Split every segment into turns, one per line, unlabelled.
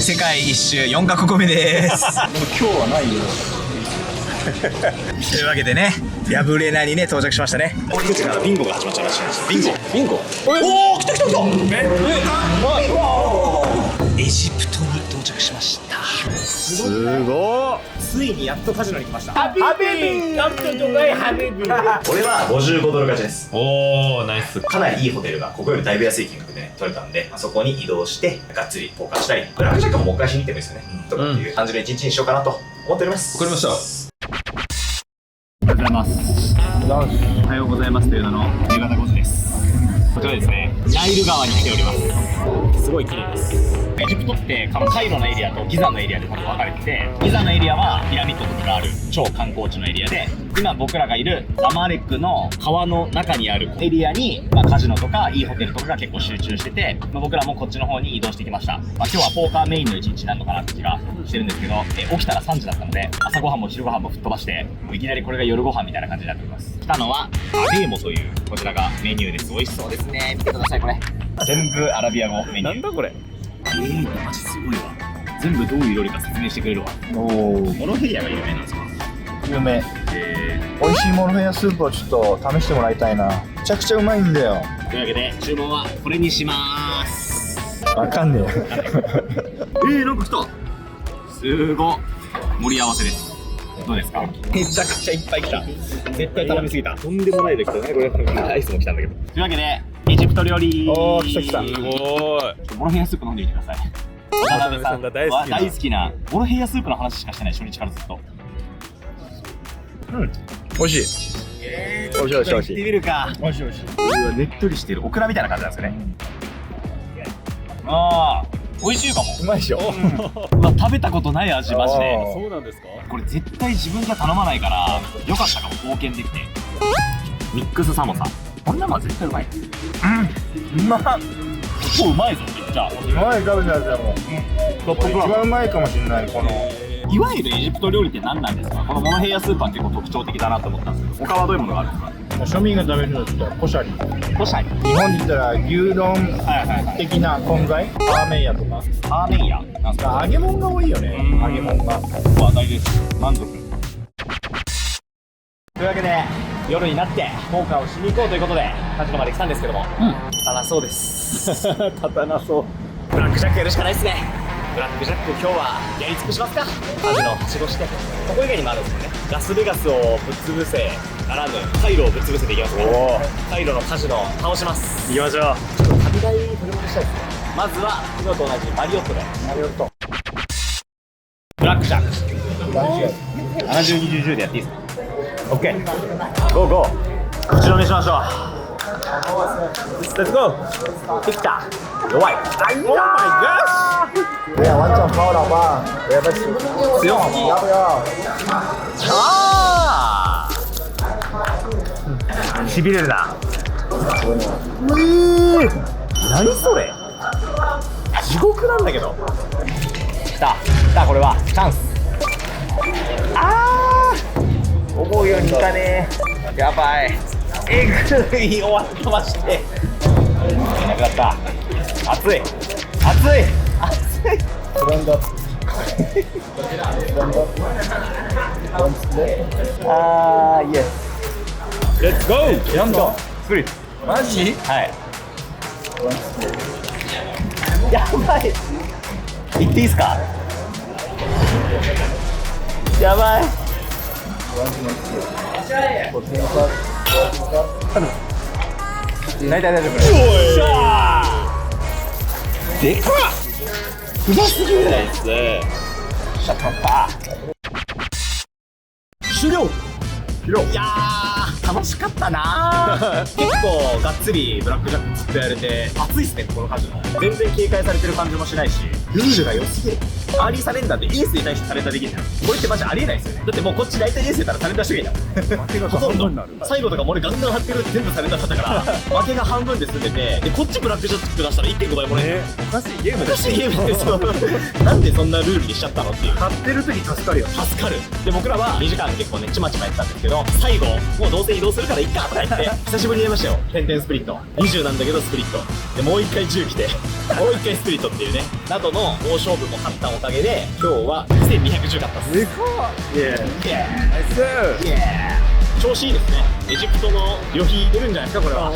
世界一周4カ国目です。
でも今日はないよ。
というわけでね、ヤブレナにね到着しましたね。
俺たちからビンゴが始まっちゃうらしいです。
ビンゴ。おお、来た来た来た。エジプトに到着しました。
すごい。
ついにやっとカジノに来ました。
ハビビー。
これは55ドル勝ちです。
おお、ナイス。
かなりいいホテルがここよりだいぶ安い金額でね取れたんで、そこに移動してがっつりポーカーしたり、ブラックジャックももう一回しに行ってもいいですよね、とかっていう感じの一日にしようかなと思っております。
わかりました。
おはようございます。おはようございますという名の夕方5時です。こちらですね、ナイル川に来ております。すごい綺麗です。エジプトってカイロのエリアとギザのエリアで分かれてて、ギザのエリアはピラミッドとかがある超観光地のエリアで、今僕らがいるザマレックの川の中にあるエリアに、カジノとかいいホテルとかが結構集中してて、僕らもこっちの方に移動してきました。今日はポーカーメインの一日になるのかなって気がしてるんですけど、起きたら3時だったので、朝ごはんも昼ごはんも吹っ飛ばして、いきなりこれが夜ご飯みたいな感じになっております。来たのはアベーモというこちらがメニューです。美味しそうですね。見てください、これ全部アラビア語メニュー。
なんだこれ。
マジすごいわ。全部どういう料理か説明してくれるわ。
おお、
モロヘイヤが有名なんですか？
有名。美味しいモロヘイヤスープをちょっと試してもらいたいな。めちゃくちゃうまいんだよ。
というわけで注文はこれにします。
わかんねえ。
なんか来た。すごい盛り合わせです。どうですか？めちゃくちゃいっぱい来た。絶対頼みすぎた。とんでもないで来たね、これ。アイスも来たんだけど。というわけでエジプト料理。
おー、来た来た。
すごい。
モロヘイヤスープ飲んでみてください。渡辺さんが大好きなモロヘイヤスープの話しかしてない、初日からずっと。
美味しい。美味しい美味しい美味し
行って
い。
みるか。
美味しい美味しい。
うわ、ねっとりしてるオクラみたいな感じなんですかね。ああ、美味しいかも。
うまいでしょ。
うわ、食べたことない味マジで。
そうなんですか。
これ絶対自分じゃ頼まないからよかったかも、貢献できて。ミックスサモサ、こんなのは絶対うまい。
うまっ。
結構うまいぞ、めっちゃ。
今まで食べたやつはもう
トップクラ
一番うまいかもしれない。この
ス。いわゆるエジプト料理って何なんですか？このモロヘイヤスープは結構特徴的だなと思ったんですけど、他はどういうものがあるんですか？
庶民が食べるのって言ったらコシャリ。
コシャリ。
日本で言ったら牛丼
はいはいはい。
的な混在。ラーメン屋とか。
アーメンヤなんすか？
揚げ物が多いよね。揚げ物が。
ここは大事です。満足。というわけで夜になってポーカーをしに行こうということでカジノまで来たんですけども、立たなそうです。
立たなそう。
ブラックジャックやるしかないですね。ブラックジャック今日はやり尽くしますか。カジノをはしごして、ここ以外にもあるんですよね。ラスベガスをぶっ潰せならぬカイロをぶっ潰せていきますから、カイロのカジノを倒します。
行きましょう。
ちょっと旅代に取り戻したいですね。まずは昨日と同じマリオットで
マリオット。
ブラックジャック
大事。
70、20、10でやっていいですか？ OK、 ゴーゴー、口止めしましょう。レッツゴー。できた。弱い。オーマイガ
对呀，完整包老爸，我要不要吃？
不用
要不要？
あー、しびれるな。何それ、地獄なんだけど。来た来た、これはチャンス。あー、思うようにいかねえ。やばい、えぐい。終わってまして、いなくなった。熱い熱い熱い。
スランダ。
あー、イエス。レッツゴー。
なんだ。
スプリット。
マジ？
はい。やばい。行っていいですか？やばい。大丈夫。でかっ。うますぎるですね。シャッタッター。終了。いやー、楽しかったなー。結構がっつりブラックジャックずっとやれて熱いっすね、このカジノ。全然警戒されてる感じもしないし、ルールが良すぎる。アーリーサレンダーってエースに対してサレンダーできるじゃん。これってマジありえないですよね。だってもうこっち大体エースやったらサレンダーしてくれんじゃん。負けが半分になる。最後とかも俺ガンガン張ってるって全部サレンダーしちゃったから負けが半分で済んでて、でこっちブラックジャック出したら 1.5 倍もらえる。
おかしいゲーム
おかしいゲームですよ。なんでそんなルールにしちゃったのっていう。
買ってる時助かるよ。
助かる。で僕らは2時間結構ねちまちまやってたんですけど、最後もうどうせ移動するからいっかとか言って久しぶりにやりましたよ。点々スプリット20なんだけどスプリットでもう一回10来てもう一回スプリットっていうねなどのの大勝負も勝ったおかげで今日は2210勝ったっす。
でかっ。イエーイ。ナイス。
イエーイ。調子いいですね。エジプトの旅費出るんじゃないですかこれは。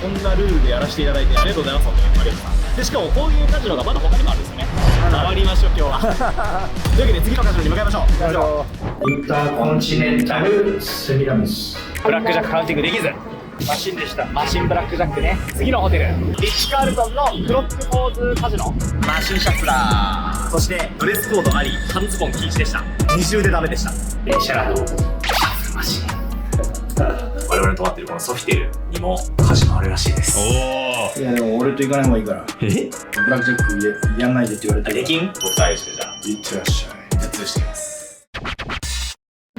こんなルールでやらせていただいてありがとうございます。本当にありがとうございます。でしかもこういうカジノがまだ他にもあるんですよね。回りましょう今日は。というわけで次のカジノに向かいましょう。
インターコンチネンタルセミラミス。
ブラックジャックカウンティングできず。
マシンでした。
マシンブラックジャックね。次のホテルリッチカールトンのクロックポーズカジノ。マシンシャッフラー。そしてドレスコードあり半ズボン禁止でした。二重でダメでした。
シャラドシャッフルマシン。我々の泊まってるこのソフィテルにもカジノあるらしいです。
いやでも俺と行かない方がいいから。ブラックジャックやんないでって言われてる。
できん？僕とアイスでじゃあ
いってらっしゃい。
頭痛してきます。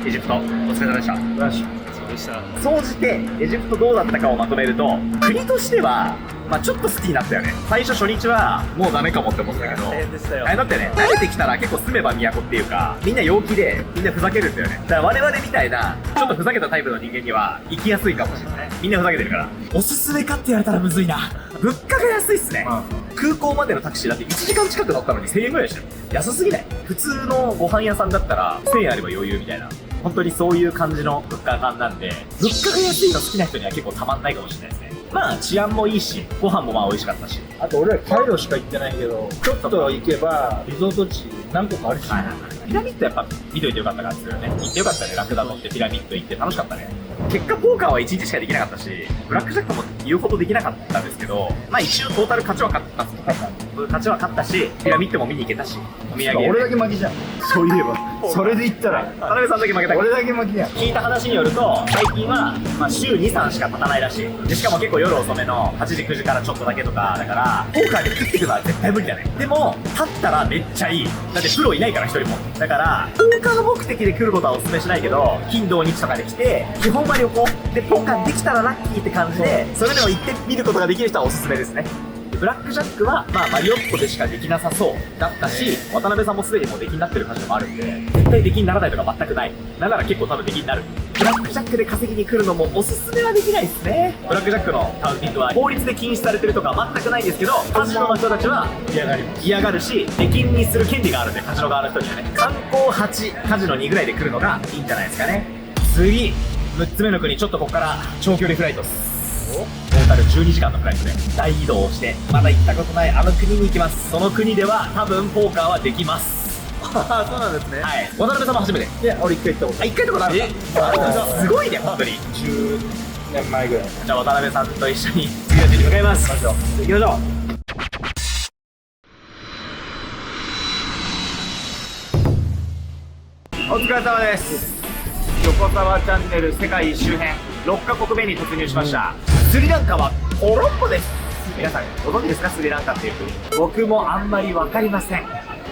エジプトお疲れ様でした。
よし。
そうでした。
総じてエジプトどうだったかをまとめると、国としてはまあちょっと好きになったよね。最初初日はもうダメかもって思ってたけど、
大変でしたよ。
あれだってね、慣れてきたら結構住めば都っていうか、みんな陽気でみんなふざけるんだよね。だから我々みたいなちょっとふざけたタイプの人間には行きやすいかもしれない。みんなふざけてるから。おすすめかって言われたらむずいな。物価が安いっすね。空港までのタクシーだって1時間近く乗ったのに1000円ぐらいしてる。安すぎない？普通のご飯屋さんだったら1000円あれば余裕みたいな。本当にそういう感じの物価感なんで、物価が安いの好きな人には結構たまんないかもしれないですね。まあ治安もいいし、ご飯もまあ美味しかったし。
あと俺らカイロしか行ってないけど、ちょっと行けばリゾート地何個かあるし。
ピラミッドやっぱ見といてよかった感じですよね。行ってよかったね。ラクダ乗ってピラミッド行って楽しかったね。結果ポーカーは1日しかできなかったし、ブラックジャックも言うほどできなかったんですけど、まあ一応トータル勝ちは勝った勝ちは勝ったし、ピラミッドも見に行けたし、お土産、ね、
俺だけ負けじゃん。そういえばそれで言ったら
田辺さんだけ負けた。
俺だけ負けじゃん。
聞いた話によると最近は、まあ、週 2,3 しか経たないらしい。でしかも結構夜遅めの8時9時からちょっとだけとかだから、ポーカーで食ってくのは絶対無理だね。でも立ったらめっちゃいい。だってプロいないから一人も。だからポーカーの目的で来ることはお勧めしないけど、金土日とかで来て基本は旅行でポーカーできたらラッキーって感じで、それでも行ってみることができる人はおすすめですね。ブラックジャックは、まあ、マリオットでしかできなさそうだったし、渡辺さんもすでにもう出来になってるカジノもあるんで、絶対出来にならないとか全くない。なんなら結構多分出来になる。ブラックジャックで稼ぎに来るのもおすすめはできないですね。ブラックジャックのカウンティングは法律で禁止されてるとかは全くないんですけど、カジノの人たちは嫌がるし、出禁にする権利があるんで、カジノ側の人にはね。観光8、カジノ2ぐらいで来るのがいいんじゃないですかね。次、6つ目の国、ちょっとここから長距離フライトっす。トータル12時間のフライトで大移動をして、まだ行ったことないあの国に行きます。その国では多分ポーカーはできます。
そうなんですね。
はい。渡辺さんも初めて。
いや俺1回行ったこと
あ、1回とかあるんだ。すごいね、本当に。
10年前ぐらい。
じゃあ渡辺さんと一緒に次の地に向かいます。行きましょう。お疲れ様です。横澤チャンネル世界一周編6カ国目に突入しました。スリランカはコロンボです。皆さんご存知ですか？スリランカっていう国。僕もあんまり分かりません。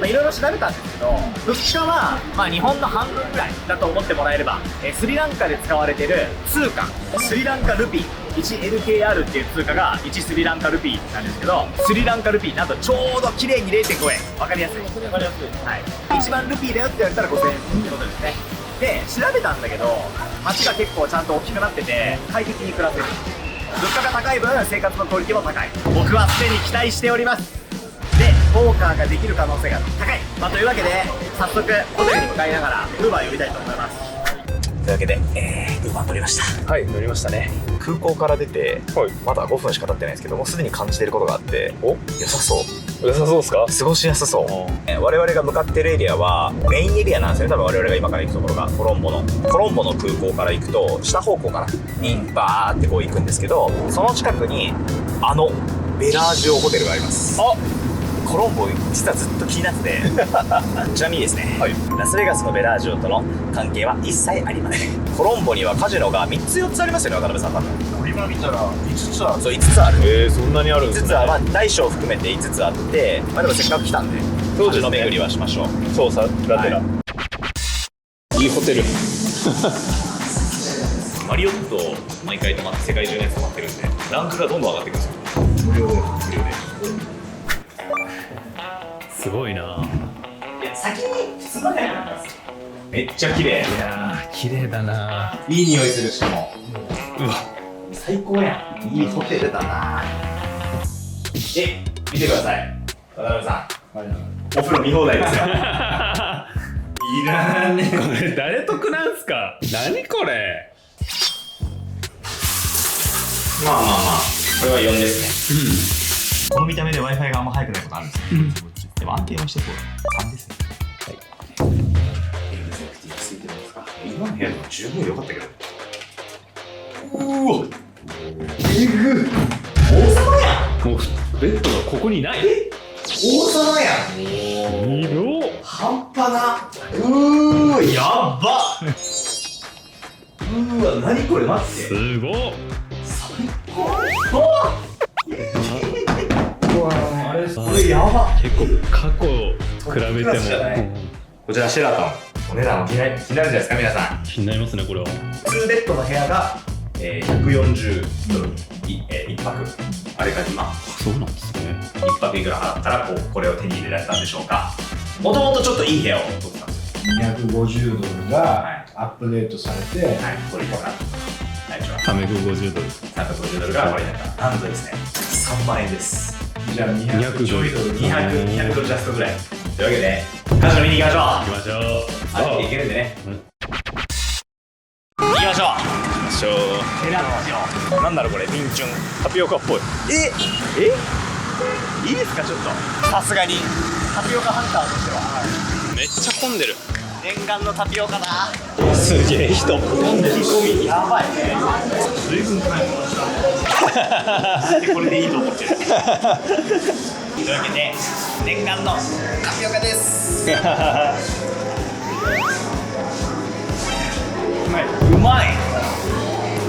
いろいろ調べたんですけど、物価はまあ日本の半分ぐらいだと思ってもらえれば、スリランカで使われてる通貨、スリランカルピー 1LKR っていう通貨が1スリランカルピーなんですけど、スリランカルピーなんとちょうど綺麗に 0.5 円。分かりやすい。分かりやすい。はい。一番ルピーだよって言われたら5000円ってことですね。で、調べたんだけど、街が結構ちゃんと大きくなってて、快適に暮らせる。物価が高い分、生活のクオリティも高い。僕はすでに期待しております。で、ポーカーができる可能性が高い。まあ、というわけで、早速、ホテルに向かいながら、ウーバー呼びたいと思います。
というわけで、ウーバー乗りました。
はい、乗りましたね。
空港から出て、まだ5分しか経ってないんですけども、すでに感じていることがあって、良さそう。
良さそうですか？
過ごしやすそう。我々が向かってるエリアはメインエリアなんですよね。多分我々が今から行くところがコロンボの空港から行くと下方向からにバーってこう行くんですけど、その近くにベラージオホテルがあります。コロンボ実はずっと気になっててちなみにですね、ラスベガスのベラージオとの関係は一切ありません。コロンボにはカジノが3つ4つありますよね、渡辺さん。多分
今見たら5つある。
そう、5つある。
そんなにあるんですね。
5つはまあ大小含めて5つあって、まあでもせっかく来たんでカジノ巡りはしましょう。
そうさがてら、いいホテル
マリオット毎回泊まって世界中のやつ泊まってるんで、ランクがどんどん上がっていくんですよ。無料
すごいな。
いや、先に普通の部屋なんです。めっちゃ綺麗。
いやー、綺麗だな。
いい匂いする。しかも
うわ、
最高やん。いいホテルだな。見てください、渡辺さん。お風呂見放題ですよ。いらね
これ誰得なんすか。何これ。
まあまあまあ、これは4ですね。この見た目で Wi-Fi があんま速くないことあるんですよ。でも安定はしてそうだ。3ですね。はい。ついてますか。今の部屋でも十分良かったけど。うわ。王様やん。
もうベッドがここにない。
王様やん。
色。
半端な。やば。わ、何これ待って。
すごっ。
あれ、これやば。
結構過去比べても
こちらシェラトン、お値段も気になるじゃないですか皆さん。
気になりますねこれは。
2ベッドの部屋が、140ドル、1泊。あれが今
そうなんですね。
1泊いくら払ったらこれを手に入れられたんでしょうか。もともとちょっといい部屋を取ってたんですよ。
250ドルがアップデートされて、
はい、これいくら
350ドル。
350ドルがこれになった。なんとですね、3万円です。
じゃあ
200ドル。
200ドルジャストぐらい。というわけで、カジノ見に行きましょう。
行きましょう。
歩いていけるんでね。行きましょう。なんだろうこれ、ビンチュンタピオカっぽい。いいですかちょっと。さすがにタピオカハンターとしては。
めっちゃ混んでる。
念願のタピオカだ。すげえ人。飲んでる込みやばいね。随分買い物した。これでいいと思ってる。というわけで念願のタピオカです。うまい。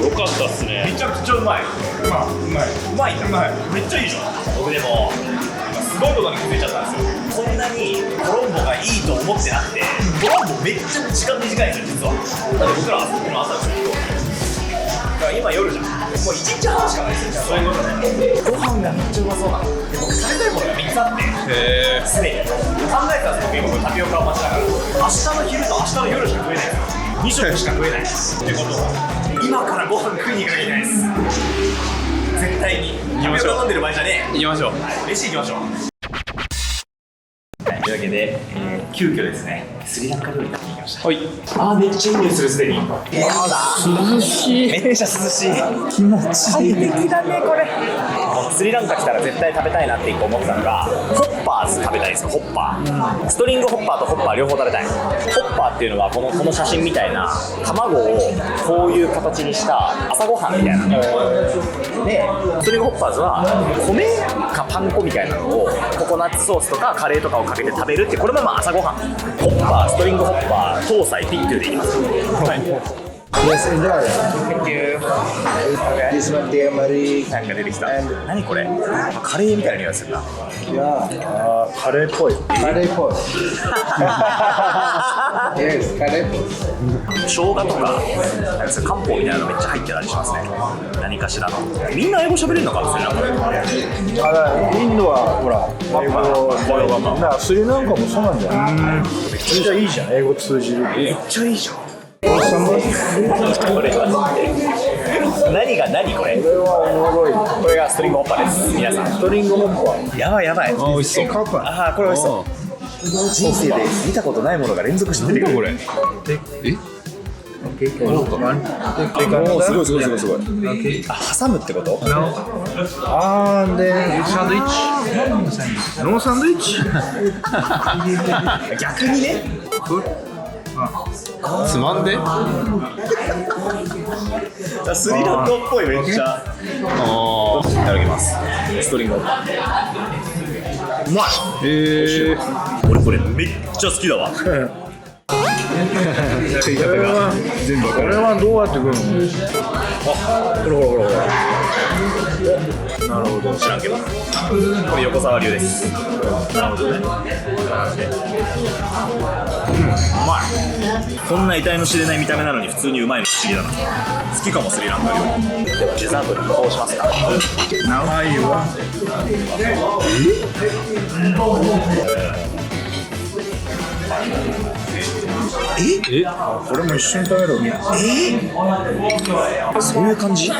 よかったっすね。
めちゃくちゃうまい。うまい。めっちゃいいじゃん。僕でもすごいことに気づいちゃったんですよ。こんなにコロンボがいいと思ってなくて、コロンボめっちゃ時間短いんですよ実は。だって僕らはさっきの朝ですよ。だから今夜じゃん。もう1日半しかないですよ。そういうことね。ご飯がめっちゃうまそうなの。僕食べたいものが3つあって、すでに考えたんですよ。今タピオカを待ちながら、明日の昼と明日の夜しか食えないんですよ。2食しか食えないってことは今からご飯食いに行かなきゃいけないです。絶対にタピオカ飲んでる場合じゃねえ。
行きましょう。
飯行きましょう。というわけで、急遽ですね、スリランカ料理食べに行きました。
はい。
めっちゃいい匂いするすでに。
涼しい。
めっちゃ涼しい。気持ちいい。快適だねこれ。スリランカ来たら絶対食べたいなって一個思ってたのが、ホッパーズ食べたいんですよ。ホッパー。ストリングホッパーとホッパー両方食べたい。ホッパーっていうのはこの写真みたいな卵をこういう形にした朝ごはんみたいな。で、ストリングホッパーズは米かパン粉みたいなのをココナッツソースとかカレーとかをかけて食べるって、これもまあ朝ごはん。ホッパー、ストリングホッパー、搭載ピットゥでいきます。はい。
Yes, enjoy.
Thank you.
This one, dear Marie.
なんか出てきた。何これ？カレーみたいな匂いするな。
いや、カレーっぽい。カレーっぽい。Yes, カレーっぽい。
生姜とか、なんか漢方みたいなのめっちゃ入ってたりしますね。何かしらの。みんな英語喋れるのかな、スリランカで。
インドはほら、英語だからスリランカもそうなんじゃない？めっちゃいいじゃん、英語通じる。
めっちゃいいじゃん。これ何が何これ？
これはおもろい。
これがストリングホッパーです。皆さん。
ストリングホッパー。
やばいやばい。
美味しそう。
カッパー。
これ美味しそう。人生で見たことないものが連続して出てくる。これ。
すごい。
挟むってこと？
でサンドイッチ。ノーサンドイッチ。
逆にね。
つまんで。
スリランカっぽいめっちゃ。いただきます。ストリングホッパー。うまい。俺これめっちゃ好きだわ。
これはどうやって食うの？ほら。なるほど。
知らんけど。これ横澤流です。なるほどね。うまい。こんな得体の知れない見た目なのに普通にうまいの不思議だな。好きかもスリランカ料理。ではデザートにこうしますか。
長いわ。これも一緒に食べる。
そういう感じ？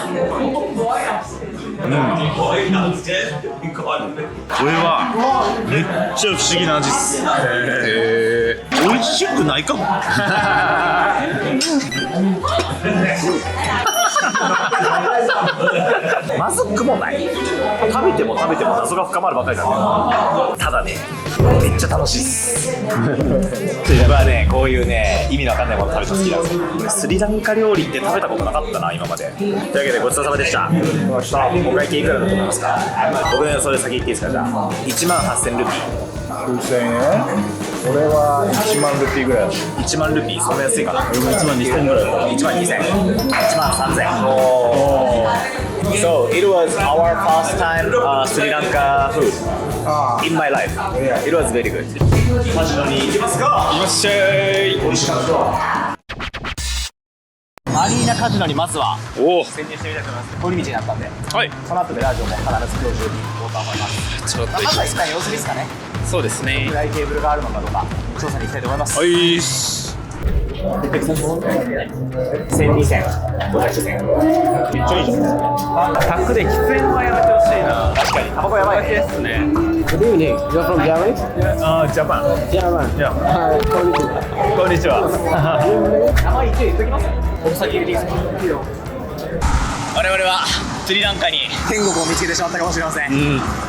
これはめっちゃ不思議な味っす。美味しくないかも。
まずくもない。食べても謎が深まるばかりなんで。ただね、めっちゃ楽しいっす。僕はね、こういうね、意味のわかんないもの食べるの好きなんですよ。これスリランカ料理って食べたことなかったな、今まで。というわけでごちそうさまでした。お会計いくらだと思いますか？僕ね、それ先言っていいですか？じゃあ18,000ルピー。
9000円。俺は1万ルピーぐらいだし。
1万ルピー、そんな安いかな。
俺も1万2000ぐらいだ。
1万2000、1万3000。So it was our first time Sri Lanka food in my life. It was very good. カジノに行きますか？
いらっしゃい。
美味しかった。アリーナカジノにまずは
おお。
潜入してみたいと思います。通り道になったんで、
はい。
その後でラジオも必ず今日中に行こうと思います。
ちょっと
まずは一旦様子ですかね。
そうですね。
暗いテーブルがあるのかどうか調査に行きたいと思います。
はい。
1200、500円。めっちゃいいじゃん。
タックで喫煙はやめてほしいな。
確かにタバコやばいね。
ですね。
Good evening. You're from Germany?
ジャパン。
German.
Yeah.
Hi, konnichiwa.
こんにちは。名前一応言っときます。僕先入れていいですか？我々はスリランカに天国を見つけてしまったかもしれません。と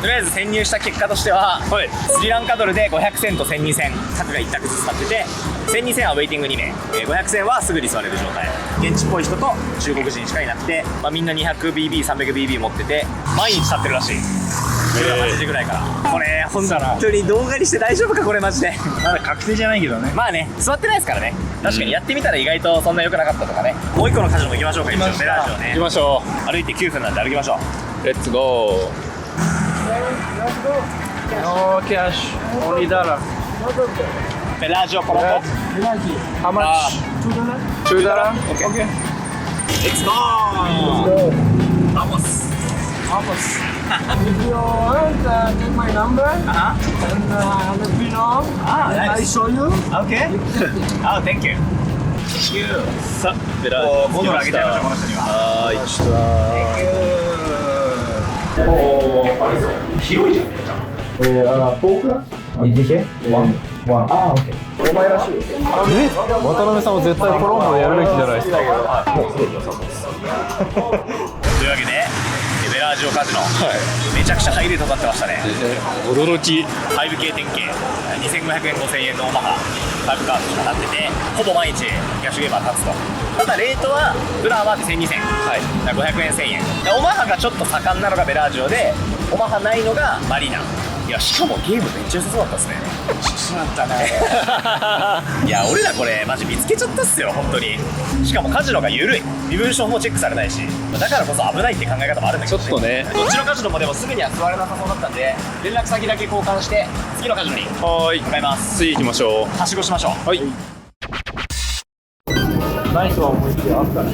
りあえず潜入した結果としては、スリランカドルで500センと1200セン各が1択ずつ使ってて、1200センはウェイティング2名、500センはすぐに座れる状態。現地っぽい人と中国人しかいなくて、みんな 200BB、300BB 持ってて毎日立ってるらしい。夜8時ぐらいから。これ本当に動画にして大丈夫かこれマジで。
まだ確定じゃないけどね。
まあね、座ってないですからね。確かにやってみたら意外とそんな良くなかったとかね。もう一個のカジノも行きましょうか。一応ベラージュをね。
行きましょ
歩いて9分なんで歩きましょう。
う。レッツゴー。
No cash, only dollar.
ベラージュコロコ。
How much? $2?
Okay. Let's go. Vamos.
If you want, take my number and let me know. I
Nice.
show you.
Okay. Oh, thank you. Thank you.
さあ、ベラージュ
5ドルあげちゃいましょうこの人には。
はーい。
広いじゃん。
渡辺さんも絶対コロンボでやるべきじゃないですか。
というわけでベラージオカジノ、めちゃくちゃハイレート立ってましたね。
驚き。
5K 点計2500円5000円のオマハ5カードしか立ってて、ほぼ毎日キャッシュゲームは立つと。ただレートはプランは1200、だから500円1000円で、オマハがちょっと盛んなのがベラージオで、オマハないのがマリーナ。いや、しかもゲームめっちゃ良さそうだったっすね。しまったね。いや、俺らこれマジ見つけちゃったっすよ本当に。しかもカジノが緩い、身分証もチェックされないし、だからこそ危ないって考え方もあるんだけど、
ちょっとね。
どっちのカジノもでもすぐには座れなさそうだったんで、連絡先だけ交換して次のカジノに
はーい。
向かいます。
次行きましょ
はしごしましょう。
う。はい。
ナイスは思いつきあったね。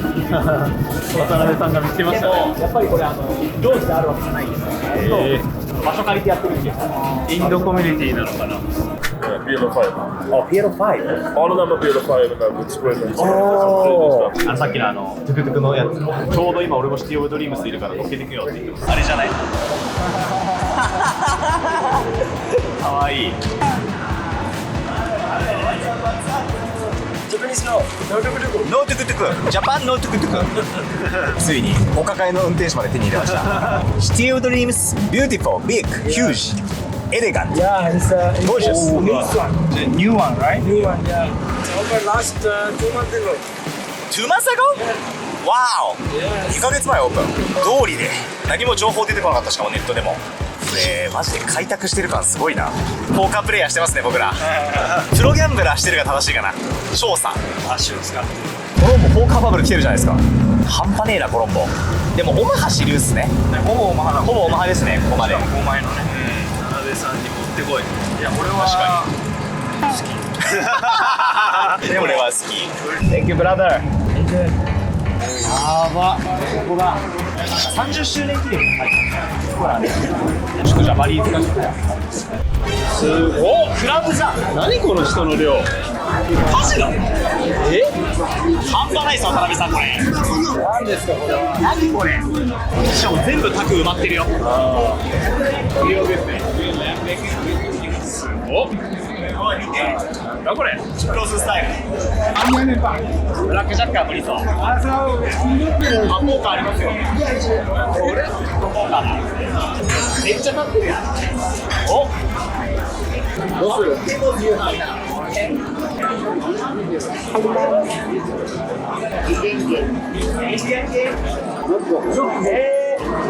渡辺さんが見つけま
で
したね。
もやっぱりこれ常時であるわけじゃないんですよ。場所借りてやってるんですよ。
インドコミュニティなのかな。
あ、ピエロ5。さっきのトゥクトゥクのやつ、ちょうど今俺もシティオブドリームスいるから乗っけてくよって言ってます。あれじゃない。かわいい。ノートゥクトゥク、ジャパンノートゥクトゥク。ついにお抱えの運転手まで手に入れました。シティオブドリームス、ビューティフォー、ビッグ、ヒュージ、エレガント。
Yeah, it's
Gorgeous.
The new one, right? New one, yeah. Over last 2 months ago.
2 months ago? わお、2ヶ月前オープン。通りで何も情報出てこなかった。しかもネットでも。マジで開拓してる感すごいな。ポーカープレイヤーしてますね僕ら。プロギャンブラーしてるが正しいかな。翔さん足を使ってコロンボポーカーバブル来てるじゃないですか。半端ねえなコロンボ。でもオマハ主流っすね。ほぼオマハですね。ここまで
5枚のね。渡辺さんに持ってこい。いや、俺は
確かに。俺は好き。Thank you brother。やば、ここが30周年記念に入ってる。ちょっとじゃあバリーズがすごっ、クラブじゃん。
何この人の量。
マジだ。半端ないっす、渡辺さんこれ。
何ですかこれは。
何これ。しかも全部卓埋まってるよ。無料ですね。お、なんだこれ。クロススタイル。ブラックジャックは無理そう。ポーカーありますよ。これポーカーだ。めっちゃ立ってるやん。お、
どうする？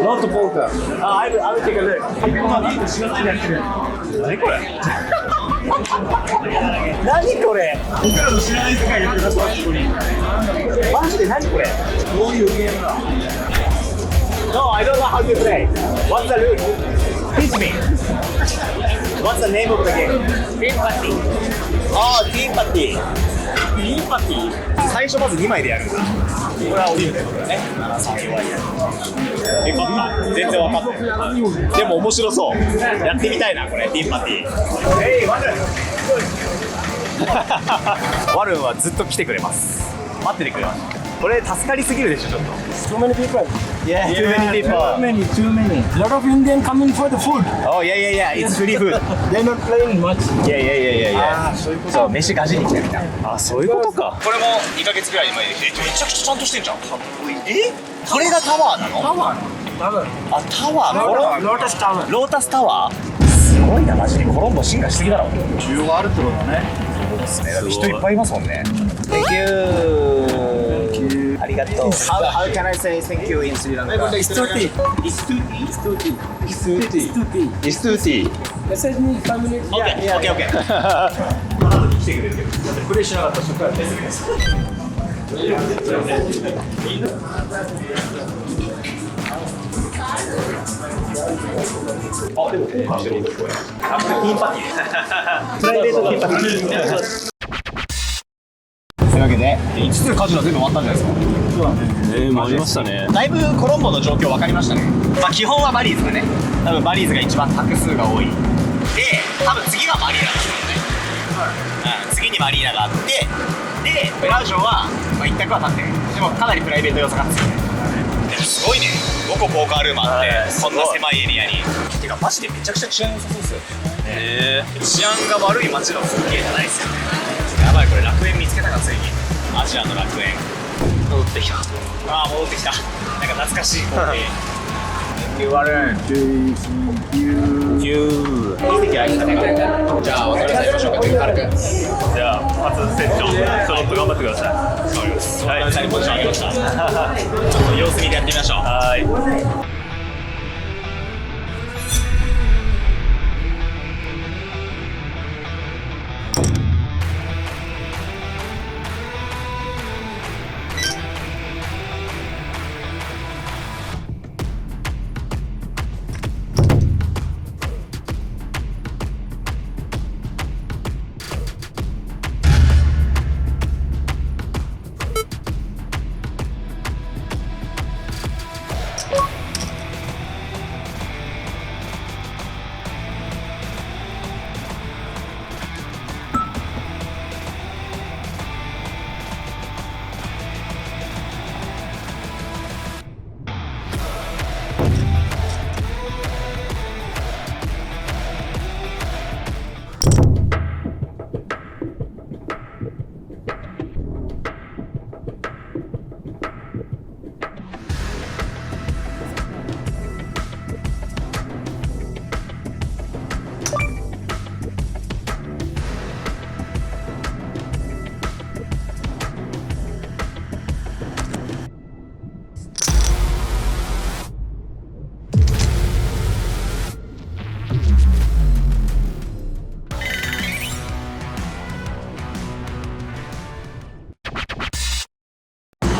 ノットポーカー。
あ、I will take a look。知らないでやってる。何これ。何これ。僕らの知らない世界やってる。マジで何これ。どういうゲームだ。No, I don't know how to play. What's the rule? Teach me. What's the name of the game? Team Party. Oh, Team Party. Team Party. 最初まず2枚でやるんだ。これは降りるってことだね。先はやる。分かった。全然分かった。でも面白そう。やってみたいなこれ。ティーンパティー。ワルン。ワルンはずっと来てくれます。待っててくれます。これ助かりすぎるでしょちょっと。
Too many people.
Yeah, too many people.
Too many.
A lot of Indian coming for the food.
Oh yeah yeah yeah. It's free food.
They're not playing much.
Yeah yeah yeah yeah. そういうこと。そう飯ガジに来てみたいな。あ、そういうことか。これも2ヶ月ぐらい前で。めちゃくちゃちゃんとしてんじゃん。これがタワーなの？
タワー。
あ、タワー。
ロータスタワー。
ロータスタワー。すごいなマジで。コロンボ進化しすぎだろ。
需要があるってことだね。
そうですね。だって人いっぱいいますもんね。Thank you。ありがとう。How can I say thank you in Sri Lanka?
Istuti.
Istuti.
Message me 5 minutes.
Okay, okay, okay. 来てくれるけど。プレイしなかったらそこから出てくる。あ、でもティーパティ。プライベートティーパティ。というわけで5つカジノ全部終わったんじゃないですか。
そうだね。
回りましたね。
だいぶコロンボの状況分かりましたね。まあ基本はバリーズだね。多分バリーズが一番択数が多い。で、多分次がマリーナだと思うね。次にマリーナがあって、で、ベラージョは、まあ、一択は立ってる。でもかなりプライベート要素が強い。でもすごいね。5個ポーカールームあって、こんな狭いエリアに。てかマジでめちゃくちゃ治安良さそうですよね。治安が悪い街の風景じゃないですよね。やばい、これ楽園見つけたかついに。アジアの楽園。
戻ってきた。
ああ、戻ってきた。なんか懐かしい光景。
言われん。
いい席ありましたね。じゃあ、お疲れ様でしょうか、軽く。
じゃあ初セッションスロット頑張ってください。
わかります。はい、最後ポジション上げました。ちょっと様子見でやってみましょう。
はい。お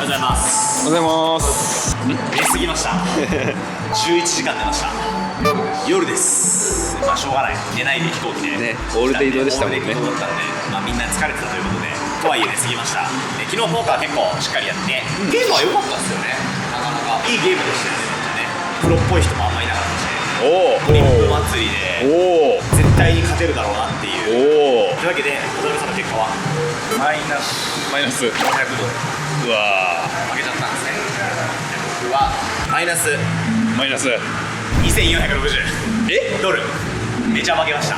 はようございます。
寝すぎました11時間寝ました。夜です。まあしょうがない、寝ないで飛行機で
ねオールデイ移動でしたもんね。
オールデイ移動だったんで、まあ、みんな疲れてたということで、とはいえ寝すぎました。で昨日ポーカー結構しっかりやって、ゲームは良かったですよね。なかなかいいゲームでしたよね。プロっぽい人もあんまりいなかったし、
お
トリップ祭りで
お
絶対に勝てるだろうなっていう。
お
というわけで小峠さんの結果は
マイナス
マイナス。う
500ドル
わ
負けちゃったんですね。僕はマイナス
ーマイナス。
2460ドル。めちゃ負けました。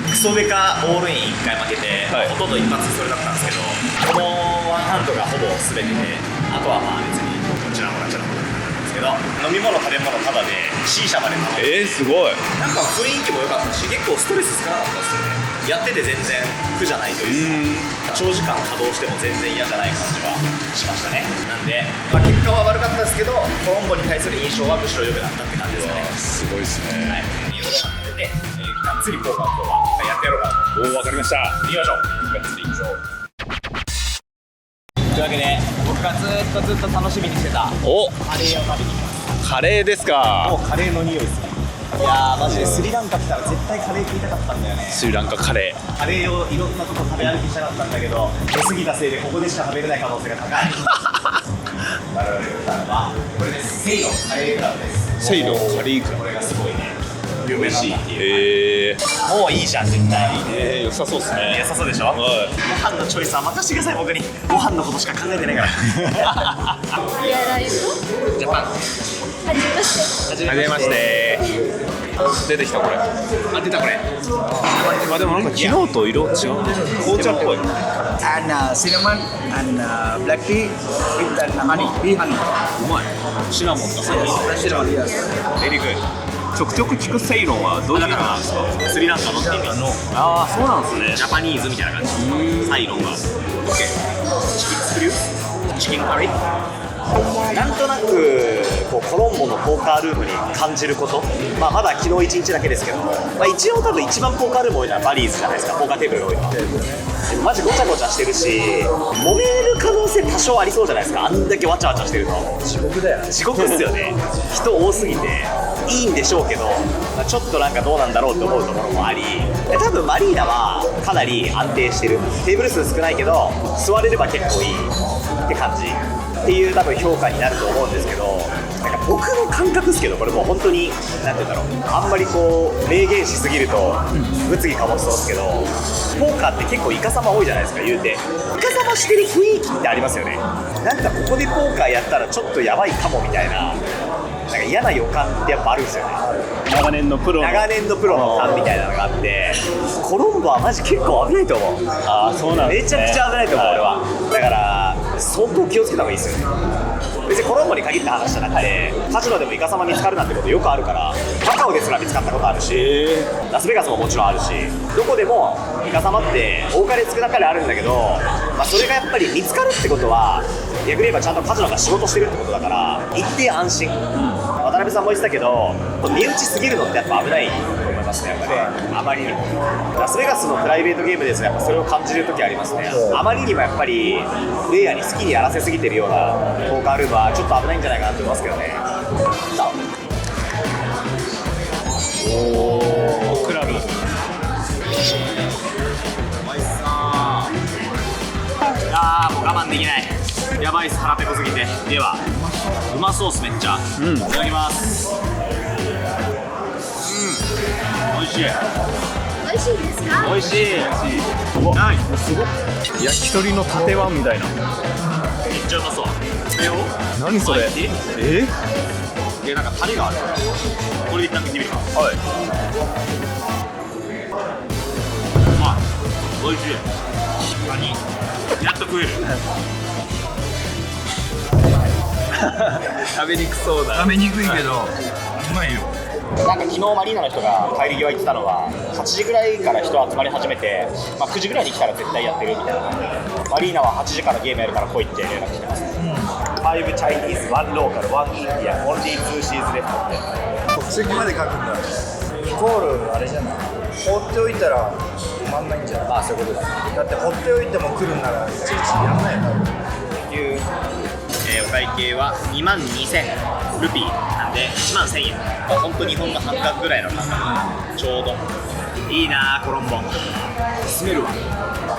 クソベカオールイン1回負けて、
はい
ほとんど一発それだったんですけど、このワンハンドがほぼ全てで、あとはまあ別にこちらもこちらもなんですけど、飲み物食べ物タダで C 社まで頼んで、
すごい。
なんか雰囲気も良かったし、結構ストレス少なかったですよね。やってて全然苦じゃないというか、長時間稼働しても全然嫌じゃない感じはしましたね。なんで、まあ、結果は悪かったですけど、コロンボに対する印象はむしろ良くなったって感じですかね。
すごいですね。
はい、いうことなので、がっつりポーカーを今日はやってやろうかなと。
おお、わかりました。
行きましょう。がっつり行きましょう。というわけで、僕がずっと楽しみにしてた
お、
カレーを食べに行きます。
カレーですか。
もうカレーの匂いですね。いやーマジでスリランカ来たら絶対カレー食いたかったんだよね。
スリランカカレ
カレーをいろんなとこ食べ歩きしたかったんだけど、出過ぎたせいでここでしか食べれない可能性が高い。我々が来たのはこれです。セイロンカレークラブです。
セイロンカレークラブ。
これがすごいね有名なんだっていう。もういいじゃん絶対。
良さそうですね。
良さそうでしょ。
はい。
ご飯のチョイスは任せてください。僕にご飯のことしか考えてないから。ジャパン。
はじめまして。出てきたこれ。
あ、出たこれ。
まあでもなんか昨日と色違う。紅茶っぽい。
and cinnamon and black tea with honey bee honey
うまい。シナモンだ。
cinnamon yes
エリグ。
ちょくちょく聞くセイロンはどういう意味なんですか。
スリランカのって意味。
ああ、そうなんですね。
ジャパニーズみたいな感じ。サイロンが。オッケー。チキンスクリュー。チキンカリー。なんとなくこうコロンボのポーカールームに感じること、まあ、まだ昨日1日だけですけど、まあ、一応多分一番ポーカールーム多いのはバリーズじゃないですか。ポーカーテーブルが多いのはでもマジごちゃごちゃしてるし、揉める可能性多少ありそうじゃないですか。あんだけわちゃわちゃしてると
地獄だよ
地獄っすよね。人多すぎていいんでしょうけど、まあ、ちょっとなんかどうなんだろうって思うところもあり、で多分マリーナはかなり安定してる。テーブル数少ないけど座れれば結構いいって感じっていう多分評価になると思うんですけど、なんか僕の感覚ですけど、これもう本当に何て言うんだろう、あんまりこう明言しすぎると物議かもしそうですけど、ポーカーって結構イカサマ多いじゃないですか。言うてイカサマしてる雰囲気ってありますよね。なんかここでポーカーやったらちょっとやばいかもみたいな、なんか嫌な予感ってやっぱあるんですよね。
長年のプロの
感みたいなのがあって、コロンボはマジ結構危ないと思う。
ああ、そうなんですね。
めちゃくちゃ危ないと思う、俺は。だから相当気をつけた方がいいですよね。別にコロンボに限った話じゃなくて、カジノでもイカサマ見つかるなんてことよくあるから、マカオですら見つかったことあるし、ラスベガスももちろんあるし、どこでもイカサマって多かれ少なかれあるんだけど、まあ、それがやっぱり見つかるってことは逆に言えばちゃんとカジノが仕事してるってことだから、一定安心。渡辺さんも言ってたけど、身内すぎるのってやっぱ危ないと思いますね。やっぱりあまりにもラスベガスのプライベートゲームですとやっぱそれを感じる時ありますね。あまりにもやっぱりプレイヤーに好きにやらせすぎてるようなポーカールームはちょっと危ないんじゃないかなと思いますけどね。
おお、クラブ。
あーもう我慢できない。やばいっす、腹ペコすぎて。ではうまそうっすめっちゃ。いただきます。美味しい。
美味しいですか？
美味しい。
はい、すごい。焼き鳥の縦ワンみたいな。
めっちゃうまそう。
何それ。
でなんかタレがある。これで一旦見てみるか。
はい。
あ、美味しい。何？やっと食える。
食べにくそうだ。
食べにくいけどうまいよ。
なんか昨日マリーナの人が帰り際言ってたのは、8時ぐらいから人集まり始めて、まあ、9時ぐらいに来たら絶対やってるみたいな。マリーナは8時からゲームやるから来いって連絡来てます。5 Chinese, 1 local, 1 India, only 2 seats left って。
国籍まで書くんだ。イコールあれじゃない、放っておいたら止まんないんじゃない。
まあそういうことです。
だって放っておいても来るんならいちいちやんないよ。
っていう、お会計は22,000ルピーなんで11,000円。まあ、本当日本の半額ぐらいの感覚。ちょうどいいなぁ、コロンボ住めるわ。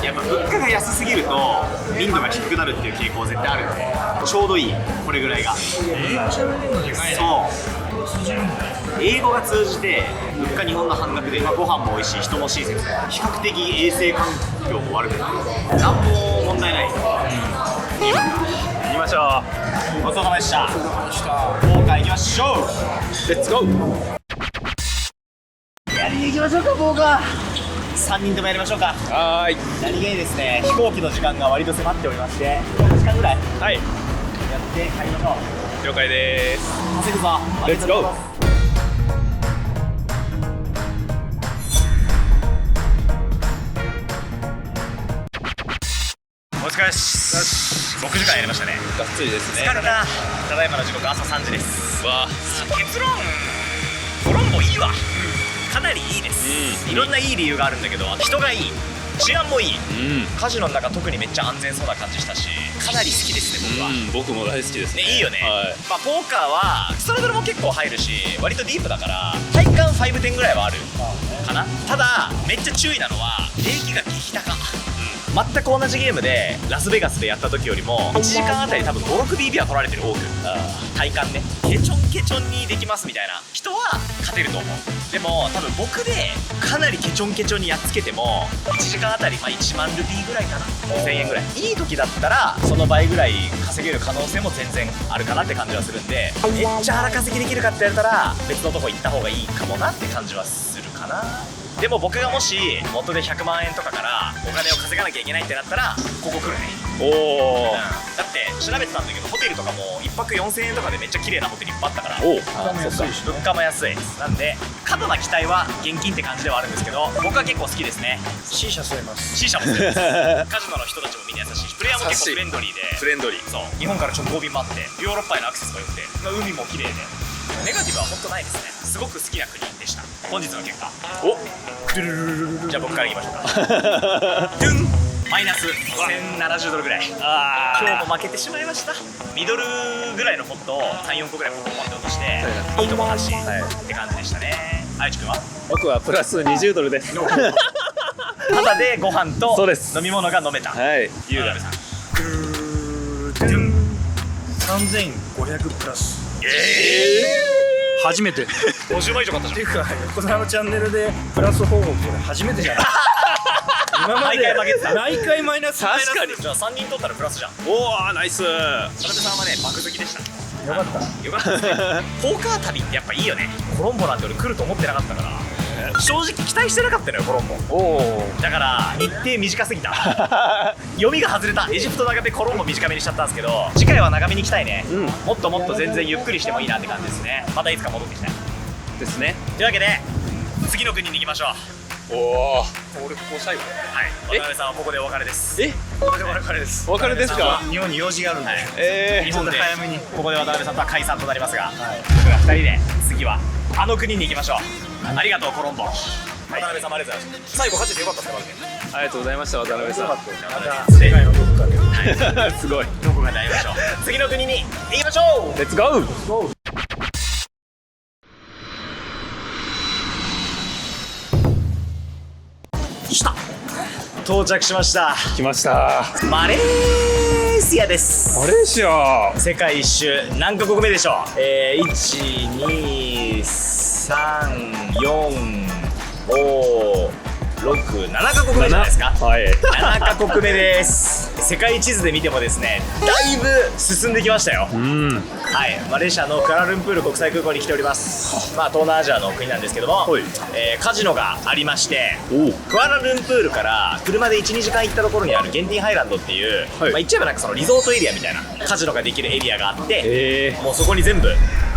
やっぱ物価が安すぎると民度が低くなるっていう傾向絶対あるんで、ちょうどいい、これぐらいが。そう
英語が通じて物価日本の半額で、ご飯も美味しい、人も親切、比較的衛生環境も悪くない、何も問題ない。行きましょう。ごちそうさまでした。今回行きましょう。レッツゴー。やりに行きましょうか、ボーカー。3人ともやりましょうか。
はーい。
何気にですね、飛行機の時間が割と迫っておりまして、1時間ぐらい
はい。
やって帰りましょう。
了解です。
稼ぐぞ。
レッツゴー。
お疲れっす。6時間やりましたね。
がっつりですね。
疲れた。ただいまの時刻朝3時です。
わあ。
結論、コロンボいいわ。かなりいいです。いろんないい理由があるんだけど、人がいい。治安もいい。カジノの中特にめっちゃ安全そうな感じしたし、かなり好きですね、僕は。
僕も大好きですね。
ね、いいよね。
はい。
まあポーカーはストラドルも結構入るし、割とディープだから体感5点ぐらいはあるかな。ただめっちゃ注意なのは利益が激高。全く同じゲームでラスベガスでやった時よりも1時間あたり多分 5,6BB は取られてる多く。体感ね、ケチョンケチョンにできますみたいな人は勝てると思う。でも多分僕でかなりケチョンケチョンにやっつけても1時間あたり1万ルピーぐらいかな、5000円ぐらい。いい時だったらその倍ぐらい稼げる可能性も全然あるかなって感じはするんで、めっちゃ荒稼ぎできるかって言われたら別のとこ行った方がいいかもなって感じはするかな。でも僕がもし元で100万円とかからお金を稼がなきゃいけないってなったらここ来るね。
おお。
だって調べてたんだけどホテルとかも1泊4000円とかでめっちゃ綺麗なホテルいっぱいあったから、
おお。
物価も安い。なんで過度な期待は現金って感じではあるんですけど、僕は結構好きですね。
C 社吸えます。
C 社も好きですカジノの人たちもみんな優しいし、プレイヤーも結構フレンドリーで、
フレンドリー。
そう日本から直行便もあって、ヨーロッパへのアクセスが良くて、海も綺麗で、ネガティブは本当ないですね。すごく好きな国でした。本日の結果、
お。
じゃあ僕からいきましょうかドゥンマイナス1070ドルぐらい。今日も負けてしまいました。ミドルぐらいのポットを3、4個ぐらいポンポンって落として、いいとこ発進って感じでしたね。愛知君は
僕はプラス20ドルです。
ただでご飯と
そうです
飲み物が飲めた。
はい。
ゆうがべさん
3500プラス。初めて。
50万以上買ったじゃん。
っていうか、横澤のチャンネルでプラス報告、これ初めてじゃない。今まで
毎回負けてた。
毎回マイナス。
確かに。
じゃあ3人取ったらプラスじゃん。
おお、ナイス。
田辺さんはね、バク好きでした。
よかった。
よかったですね。ポーカー旅ってやっぱいいよね。コロンボなんて俺来ると思ってなかったから、正直期待してなかったのよ、コロンボ。
おお。
だから日程短すぎた。読みが外れた。エジプト長め、コロンボ短めにしちゃったんですけど、次回は長めに来たいね。もっともっと全然ゆっくりしてもいいなって感じですね。またいつか戻ってきたい
ですね。
というわけで次の国に行きましょう。
おお。
俺ここ最後。
はい、渡辺さんはここでお別れです。
え、
ここでお別れです。
お別れですか。
日本に用事があるんで。
日本で
早めに。
ここで渡辺さんとは解散となりますが、僕ら2人で次はあの国に行きましょう。ありがとうコロンボ。渡辺さんもありがとうございました。最後勝ててよかったですか。
ありがとうございました、渡辺さん。
また世界のどこかで、
すごい。
どこかで会いましょう。次の国に行きましょう。
レッツゴー。
到着しました。
来ました。
マレーシアです。
マレーシア。
世界一周何カ国目でしょう。1、2、3、4、5、6、7カ国目じゃないですか。
はい。
7カ国目です。世界地図で見てもですね、だいぶ進んできましたよ。はい、マレーシアのクアラルンプール国際空港に来ております。まあ東南アジアの国なんですけども、
はい
カジノがありまして、
お
クアラルンプールから車で 1,2 時間行ったところにあるゲンティンハイランドっていう、
はい
まあ言っちゃえばなんかそのリゾートエリアみたいなカジノができるエリアがあって、
へ
もうそこに全部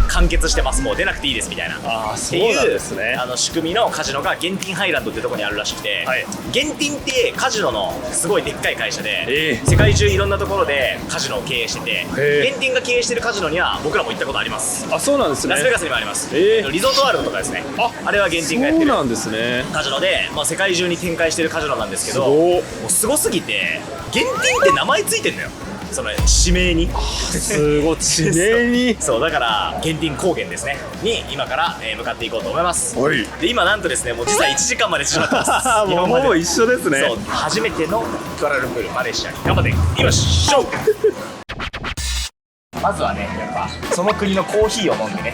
完結してます。もう出なくていいですみたいな。
あー、
って
そう
いう
なんですね。
仕組みのカジノがゲンティンハイランドってとこにあるらしくて、
はい
ゲンティンってカジノのすごいでっかい会社で、
え
世界中いろんなところでカジノを経営してて、
ー
ゲンティンが経営してるカジノには僕らも行ったことあります。
あ、そうなんですね。
ラスベガスにもあります、
えー
リゾートワールドとかですね。あれはゲンティンがやってる
そうなんですね。
カジノで、まあ、世界中に展開してるカジノなんですけど、
すごっ
もうすごすぎてゲンティンって名前ついてんのよ、その地名に。
すごい、地名に。
そうだからゲンティン高原ですねに今から、向かっていこうと思います。
はい。
で今なんとですね、もう実は1時間まで縮まってます。
もうほぼ一緒ですね。
そう初めてのクアラルンプールマレーシアに頑張っていきましょう。
まずはねやっぱその国のコーヒーを飲んでね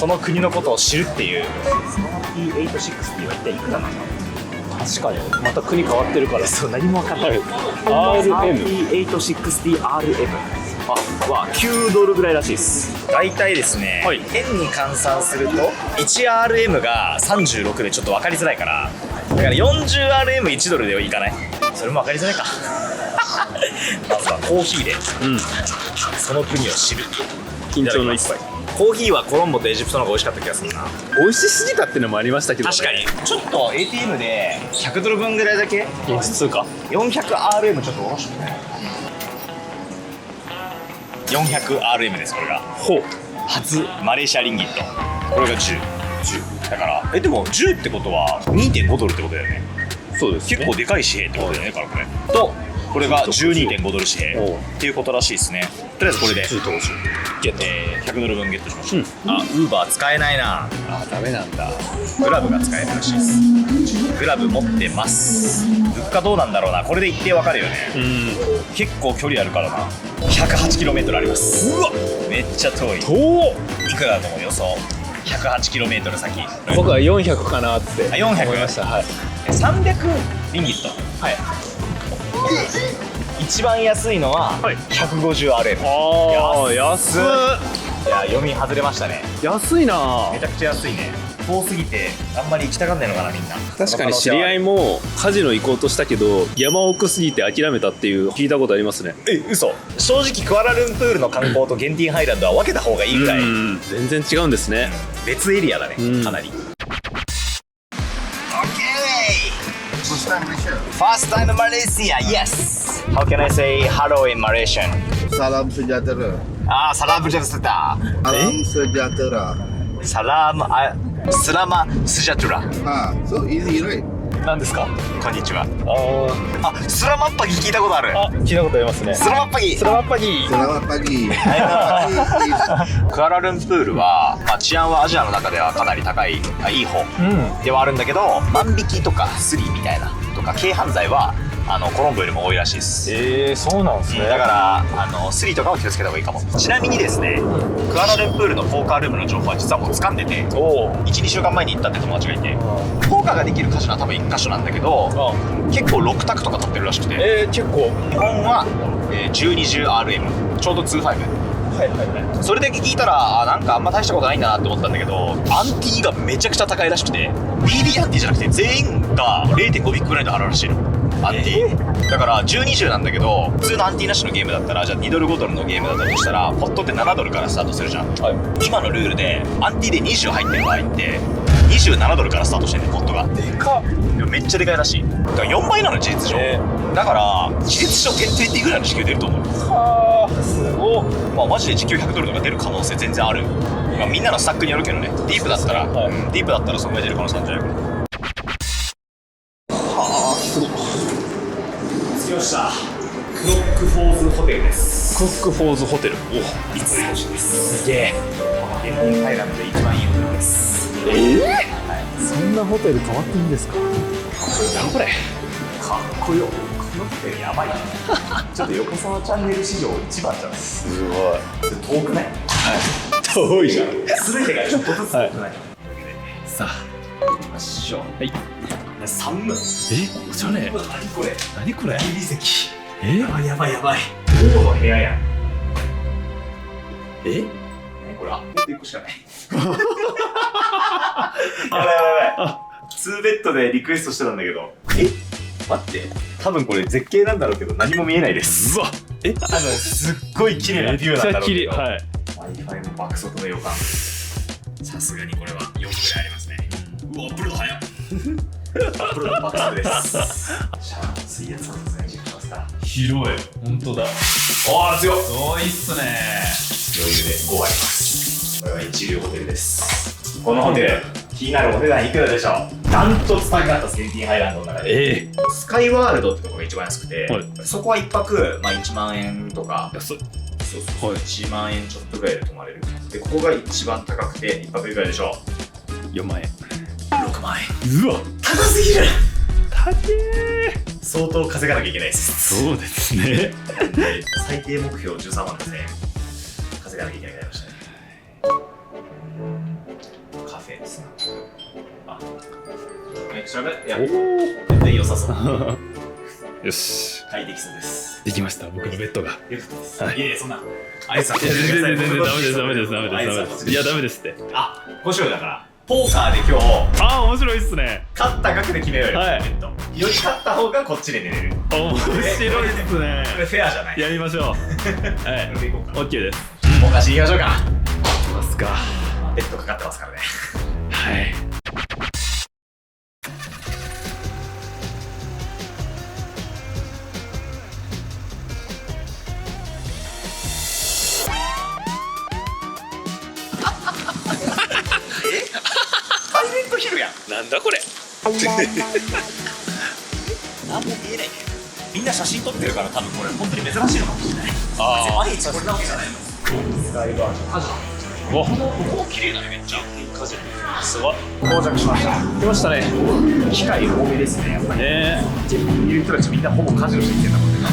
その国のことを知るっていう。スノーピー860は一体いくらなの？
確かにまた国変わってるから。
そう何も分かんない。
RM
RP860RM は9ドルぐらいらしいです。大体ですね、
はい
円に換算すると 1RM が36でちょっと分かりづらいからだから 40RM1 ドルでいかない？それも分かりづらいかまずはコーヒーでその国を知る。
緊張の一杯。
コーヒーはコロンボとエジプトの方が美味しかった気がするな。
美味しすぎたっていうのもありましたけど、ね、
確かにちょっと ATM で100ドル分ぐらいだけ
現実通貨
400RM ちょっと下ろしてね。400RM です。これが
ほう
初マレーシアリンギット。これが10だからでも10ってことは 2.5 ドルってことだよね。
そうですね。
結構でかい紙幣ってことだよね。からこれとこれが 12.5 ドル紙幣っていうことらしいですね。とりあえずこれでゲット、100ドル分ゲットしました、あ、ウーバー使えないな。
あ、ダメなんだ。
グラブが使えるらしいです。グラブ持ってます。物価どうなんだろうな。これで一定わかるよね。結構距離あるからな。 108km あります。うわめっちゃ遠い。
遠っ。
いくらだと思う？予想 108km 先。
僕は400かなって
あ、400
思いました。はい。
300リンギット。はい。一番安いのは 150RM。
ああ、安っ。
いや、読み外れましたね。
安いな。
めちゃくちゃ安いね。遠すぎてあんまり行きたがんないのかなみんな。
確かに知り合いもカジノ行こうとしたけど山奥すぎて諦めたっていう聞いたことありますね。
嘘。正直クアラルンプールの観光とゲンティンハイランドは分けた方がいいぐらい
全然違うんですね。
別エリアだね、かなり。First time in Malaysia, yes. How can I say hello in Malaysian?
Salam sejahtera.
Ah, salam sejahtera.
Salam sejahtera.
Salam, selama sejahtera.
So easy, right?
何ですか？こんにちは。あ、スラマッパギ聞いたことある。
聞いたことありますね。
スラマッパギ。
スラマッパギ。
Selamat pagi.
クアラルンプールは、治安はアジアの中ではかなり高い、いい方ではあるんだけど、万引きとかスリみたいなとか軽犯罪はコロンボよりも多いらしいです。
そうなんですね。
だからスリとかは気をつけた方がいいかも。ちなみにですね、クアラルンプールのポーカールームの情報は実はもう掴んでて、1,2 週間前に行ったって友達がいて、ポーカーができるカジノは多分1箇所なんだけど、結構6択とか取ってるらしくて、
結構
日本は、1210RM ちょうど25。それで聞いたらなんかあんま大したことないんだなって思ったんだけど、アンティがめちゃくちゃ高いらしくて、 BB アンティじゃなくて全員が 0.5 ビッグぐらいで払うらしいの、アンティ。だから1020なんだけど、普通のアンティなしのゲームだったら、じゃあ2ドル5ドルのゲームだったとしたらポットって7ドルからスタートするじゃん、今のルールでアンティで20入ってる場合って27ドルからスタートしてんね、ポットが。でかっ。でもめっちゃでかいらしい。だから4倍なの、事実上。だから事実上限定ってぐらいの時給出ると思う。はあ、すごっ。まあマジで時給100ドルとか出る可能性全然ある。まあ、みんなのスタックによるけどね。ディープだったら、ディープだったらそんぐらい出る可能性あるんじゃないかな。はあ、すごい。着きました。クロックフォーズホテルです。
クロックフォーズホテル。
お、いつ欲しいです。すげえ。ゲンティンハイランドで一番いいホテルです。
そんなホテル泊まっていいんですか？
なんだこれ。かっこよ。このホテルやばい。ちょっと横澤チャンネル史上一番じゃない。
すごい。
遠くない？
遠いじゃん。
全てがちょっとずつ遠くない。
さあ
行きましょう。
はい。
寒い。
おしゃれ。
何これ？
何これ？
大理石。
や
ばいやばいやばい。王の部屋やん。これ1個しかない。やばいやばいやばい。2ベッドでリクエストしてたんだけど。待って。多分これ絶景なんだろうけど何も見えないです。
うわ。
すっごい綺麗なビューなんだろうけど。
はい。
Wi-Fi も爆速の予感。さすがにこれは4ぐらいありますね。うわ、アップロード早っ。アップロード爆速です。シャワー水圧をさすがにチェックしますか。
広い。本当だ。
おー、強っ。
いいっすね。
余裕で5あります。これは一流ホテルです。このホテル、気になるお値段いくらでしょう？ダントツ高かったです、ゲンティンハイランドの中で。スカイワールドってところが一番安くて、そこは1泊、1万円とか。
安い。
そう、1万円ちょっとぐらいで泊まれる。で、ここが一番高くて、1泊いくらでしょう
？4万円。
6万円。
うわ、
高すぎる。
高え。
相当稼がなきゃいけないです。
そうですね。
最低目標13万5000円。稼がやらなきゃいけなくなりましたね。カフェですね。あ、めっちゃ全然良さそう。
よし、
快適そうです。
できました、僕のベッドが。
よかったです。
はい
いやいや、そんな。あいつは
全然ダメです、ダメです、ダメです。いや、ダメですって。
あ、面白いだから。ポーカーで今日、
ああ、面白いっすね。
勝った額で決めようよ。
はい
より勝った方がこっちで寝れる。
面白いっすね。
これフェアじゃない。
やりましょう。はい、
これでいこうか。
オッケーです。
ポーカーしに行きましょうか。
ますか。
ベッドかかってますからね。
はい。
サイレントヒルやん。
なんだこれ。
なんも見えないね。みんな写真撮ってるから多分これ本当に珍しいのかもしれない。
あ
毎日これなわけじゃないの。スカイバーカジノ。
わ、
ここ綺麗だねめっちゃ。カジノ。すごい。
到着しました。来ましたね。
機械多めですねやっぱり。
ね
いる人たちみんなほぼカジノしてきてんだもんね。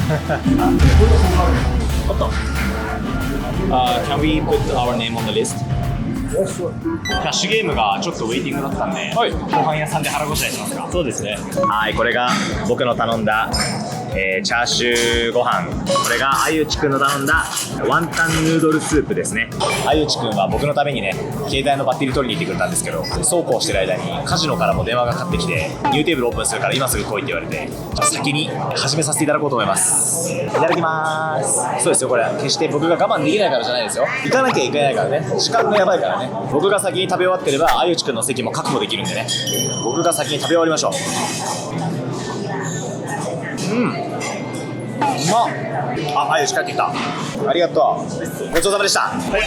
あった。Can we put our name on the list? キャッシュゲームがちょっとウェイティングだったんで、
はい、
ご飯屋さんで腹ごしらえしますか。
そうですね。
はい、これが僕の頼んだ、チャーシューご飯。これがあゆちくんの頼んだワンタンヌードルスープですね。あゆちくんは僕のためにね、携帯のバッテリー取りに行ってくれたんですけど、そうこうしてる間にカジノからも電話がかかってきて、ニューテーブルオープンするから今すぐ来いって言われて、先に始めさせていただこうと思います。いただきまーす。そうですよ、これは決して僕が我慢できないからじゃないですよ。行かなきゃいけないからね。時間がやばいからね。僕が先に食べ終わってればあゆちくんの席も確保できるんでね、僕が先に食べ終わりましょう。うまっ。あ、あゆち帰ってきた。ありがとう。ごちそうさまでした。はい。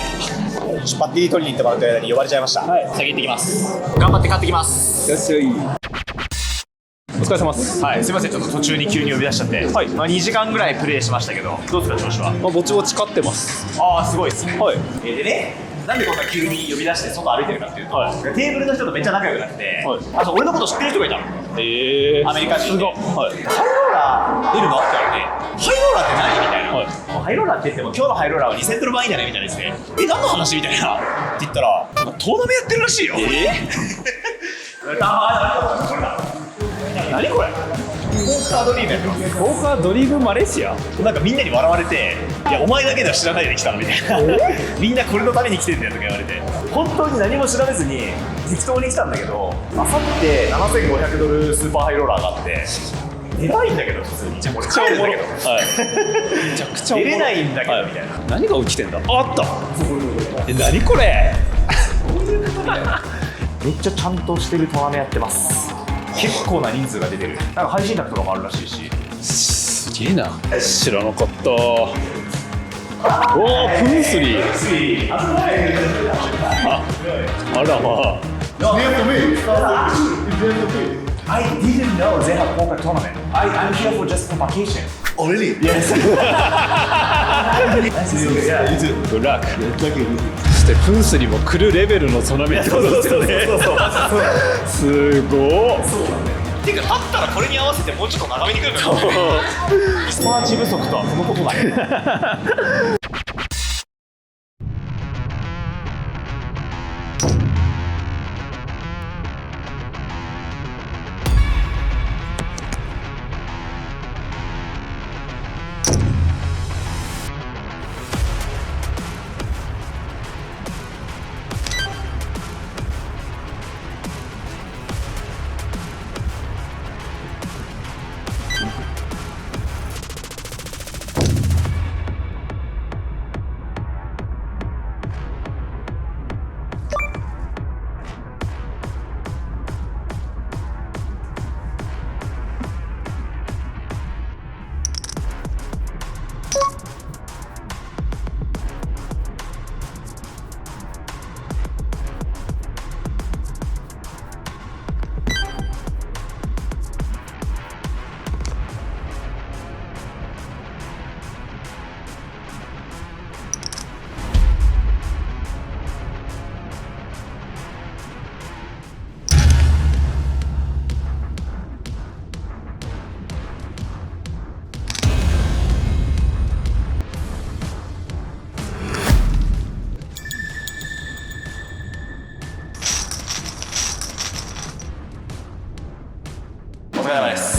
バッテリー取りに行ってもらった間に呼ばれちゃいました。はい。先行ってきます。頑張って買ってきます。
よっしゃい。お疲れ様です。
はい、すみません、ちょっと途中に急に呼び出しちゃって、はい、まあ2時間ぐらいプレイしましたけど、どうですか調子は。
まあ、ぼちぼち勝ってます。
ああ、すごいですね。
はい。
でね、なんでこんな急に呼び出して外歩いてるかっていうと、
はい、
テーブルの人とめっちゃ仲良くなって、
はい、
あと俺のこと知ってる人がいたの。アメリカ人で。はい、ハイローラー出るのって言われて、ハイローラーって何みたいな。はい、ハイローラーって言っても今日のハイローラーは2000ドル版いいんじゃないみたいなですね。何の話みたいなって言ったら、トーナメやってるらしいよ。何これ。ポーカードリームやってます。
ポーカードリームマレーシア。
なんかみんなに笑われて、いやお前だけでは知らないで来たのみたいな。みんなこれのために来てんだよとか言われて、本当に何も調べずに適当に来たんだけど、あさって7500ドルスーパーハイローラーがあって、出ないんだけど普通に。じゃあ俺帰るんだけど。はい。めちゃくちゃ出れないんだけどみたいな。
何が起きてんだ。あった。何これ。
めっちゃちゃんとしてるトーナメやってます。結構な人数が出てる。なんか配信額とかもあるらしいし。
すげえな。知らなかった。おお、プンスリー。あらまあ。
I didn't know they have poker tournament. I'm here for just for vacation.
Oh really?
Yes.
Good luck. そしてプンスリーも来るレベルのトーナメントですよね。すごい。
てか、勝ったらこれに合わせてもうちょっと長めに来るからね。リサーチ不足とはこのことだよ。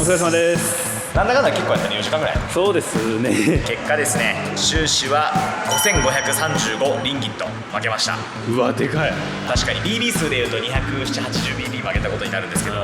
疲れ様です。
なんだかんだ結構やったね、4時間ぐらい。
そうですね。
結果ですね、収支は5535リンギット負けました。
うわ、でかい。
確かに BB 数でいうと27080BB 負けたことになるんですけど、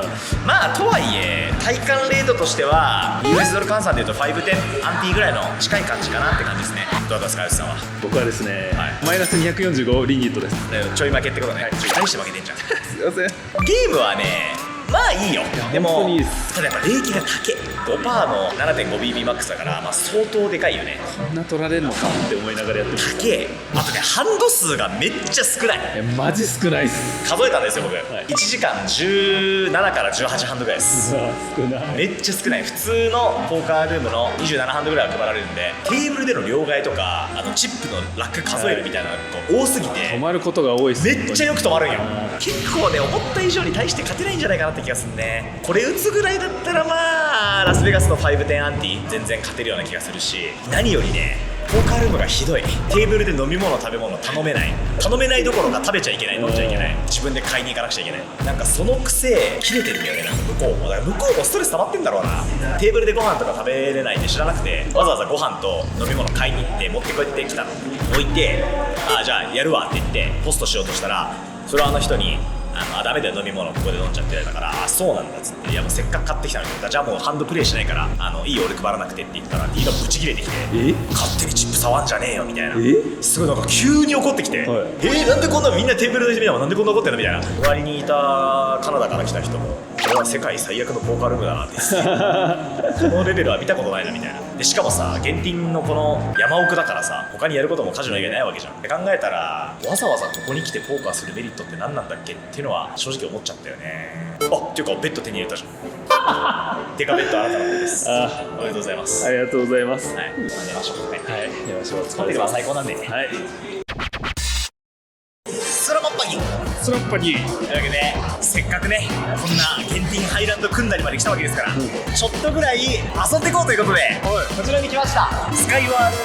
まあとはいえ体感レートとしては US ドル換算でいうと510アンティぐらいの近い感じかなって感じですね。どうですか、吉さんは。
僕はですね、
はい
マイナス245リンギットです。
ちょい負けってことね。ちょい大して負けてんじゃん。
すいません。
ゲームはね、まあいいよ。でも
本当にいいです
ただやっぱ冷気が高い 5% の 7.5BBMAX だから、まあ相当でかいよね。
こんな取られるのかって思いながらやってます。
高え。あとね、ハンド数がめっちゃ少ない。
マジ少ないっす。
数えたんですよ僕、
い
1時間17から18ハンドぐらいです
少ない。
めっちゃ少ない。普通のポーカールームの27ハンドぐらいは配られるんで、テーブルでの両替とかチップのラック数えるみたいなのが多すぎて、
止まることが多いっす。
めっちゃよく止まるんよ。結構ね、思った以上に大して勝てないんじゃないかなって気がするね。これ打つぐらいだったらまあラスベガスの510アンティ全然勝てるような気がするし、何よりね、ポーカールームがひどい。テーブルで飲み物食べ物頼めないどころか食べちゃいけない、飲んじゃいけない、自分で買いに行かなくちゃいけない。なんかその癖切れてるんだよね。なんか向こうもストレス溜まってんだろうな。テーブルでご飯とか食べれないって知らなくて、わざわざご飯と飲み物買いに行って持ってこいってきたの置いて、あ、じゃあやるわって言ってポストしようとしたら、それはあの人にダメだよ飲み物ここで飲んじゃってだから、あ、そうなんだっつって、いやもうせっかく買ってきたのに、じゃあもうハンドプレイしないからいいよ俺配らなくてって言ったら、D がブチ切れてきて、勝手にチップ触んじゃねえよみたいな、すごいなんか急に怒ってきて、なんでこんなみんなテーブルで見たのなんでこんな怒ってんのみたいな。周りにいたカナダから来た人も、これは世界最悪のポーカールームだなってこのレベルは見たことないなみたいな。でしかもさ、現金のこの山奥だからさ、他にやることもカジノ以外ないわけじゃんって考えたら、わざわざここに来てポーカーするメリットって何なんだっけっていうのは正直思っちゃったよね。あ、っていうかベッド手に入れたじゃん。デカベッドあなたの方です。おめでとうございます。
ありがとうございます。
はい、寝ましょう。はい、
寝ましょう。
ホテルは最高なんで。
はい。
スロモッパギ
スロッパに。
というわけで、せっかくねこんなゲンティンハイランド組んだりまで来たわけですから、ちょっとぐらい遊んでいこうということで、こちらに来ました。スカイワール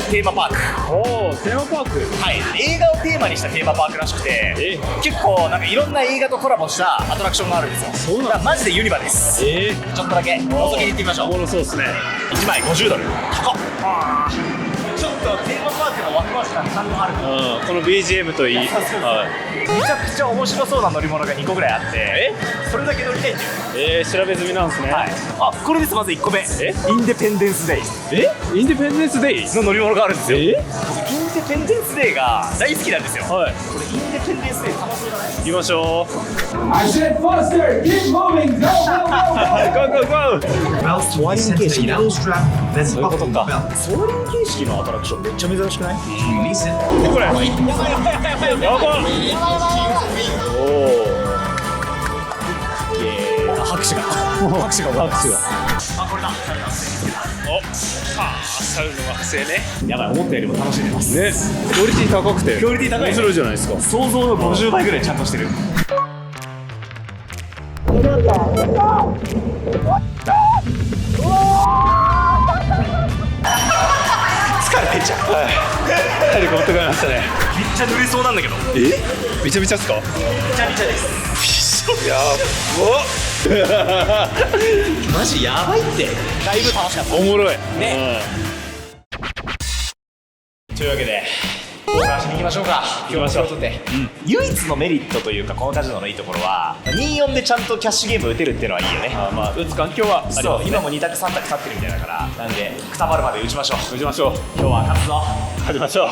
ズテーマパーク。
おお、テーマパーク。
はい、映画をテーマにしたテーマパークらしくて、結構なんかいろんな映画とコラボしたアトラクションがあるんですよ。
そうなんだ。
だからマジでユニバです。ちょっとだけ覗きに行ってみましょう。
おもろそうですね。
1枚50ドル。高っ。ちょっとテーマパークのワクワク感ちゃんとある。
この BGM といい。
めちゃくちゃ面白そうな乗り物が2個ぐらいあって、それだけ乗りたいんだよ。
調べ済みなんですね。
はい、あ、これです。まず1個目、インデペンデンスデイ
インデペンデンスデイ
の乗り物があるんですよ。インデペンデンスデイが大好きなんですよ。
はい。
これインデペンデンスデイ楽しそうだね。
行きましょう。
I said faster, keep moving, go, go, go, go.
ソーリン形式だ。そういうことか。ソーリン形式のアトラクションめっちゃ珍しくない？
これ。やばい。おお。
拍手が拍手が。
拍手が。
あ、これだ。
サウの惑星ね。
やばい、思ったよりも楽しんでます
ね。クオリティ高くて。
クオリティ高い。
面白いじゃないですか。
想像の50倍ぐらいちゃんとしてる。疲れてんじゃん。
体力持って帰りましたね。
めっちゃ濡れそうなんだけど。
めちゃめちゃっすか。
めちゃめちゃです。
や
マジやばいって。だいぶ楽しかった。
おもろい
ね。というわけでポーカーしに行きましょうか。
行きましょう。
唯一のメリットというか、このカジノのいいところは24でちゃんとキャッシュゲーム打てるっていうのはいいよね。
まあ打つ環境はありますね。
そう、今も2択3択立ってるみたいだから、なんでくたばるまで打ちましょう。
打ちましょう。
今日は勝つぞ。
勝ちましょう。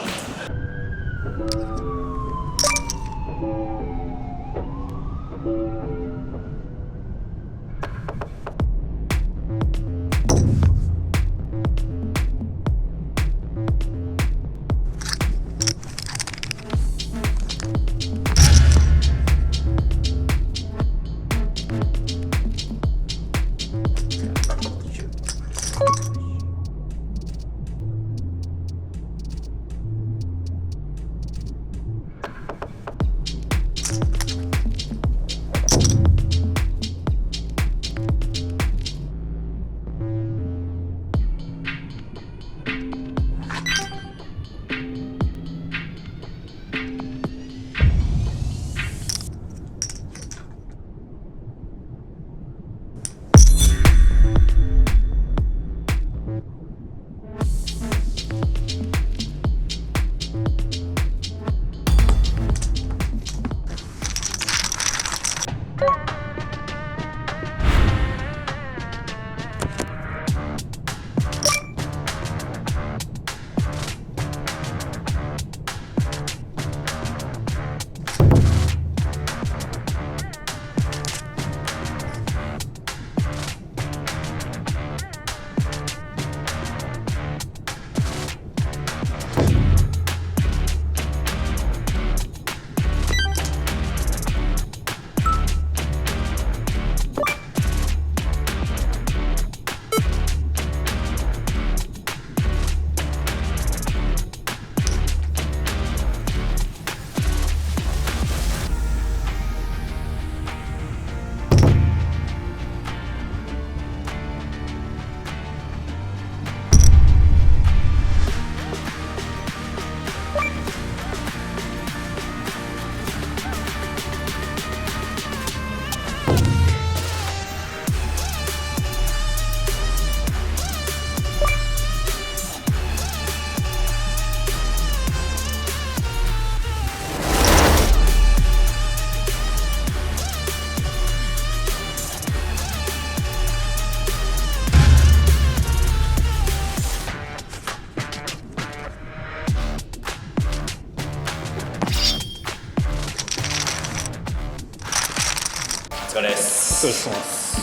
トレスしてます。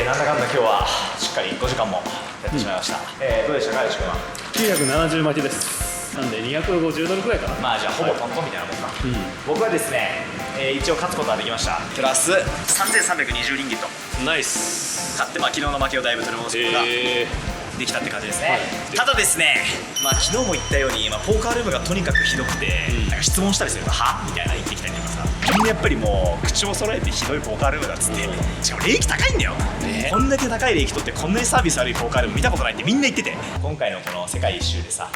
なんだかんだ今日はしっかり5時間もやってしまいました。どうでしたか、林くんは。
970巻きです。なんで250ドルくらいかな。
まあじゃあほぼトントンみたいなもんか。僕はですね、一応勝つことはできました。プラス3320リンギット
ナイス。
買って、まあ昨日の負けをだいぶ取り戻すことができたって感じですね。ただですね、まあ昨日も言ったように、ポーカールームがとにかくひどくて、なんか質問したりするとはみたいな言ってきたりとかさ、みんなやっぱりもう口を揃えてひどいポーカールームだっつって、しかも利益高いんだよ、こんだけ高い利益取ってこんなにサービス悪いポーカールーム見たことないってみんな言ってて、今回のこの世界一周でさ、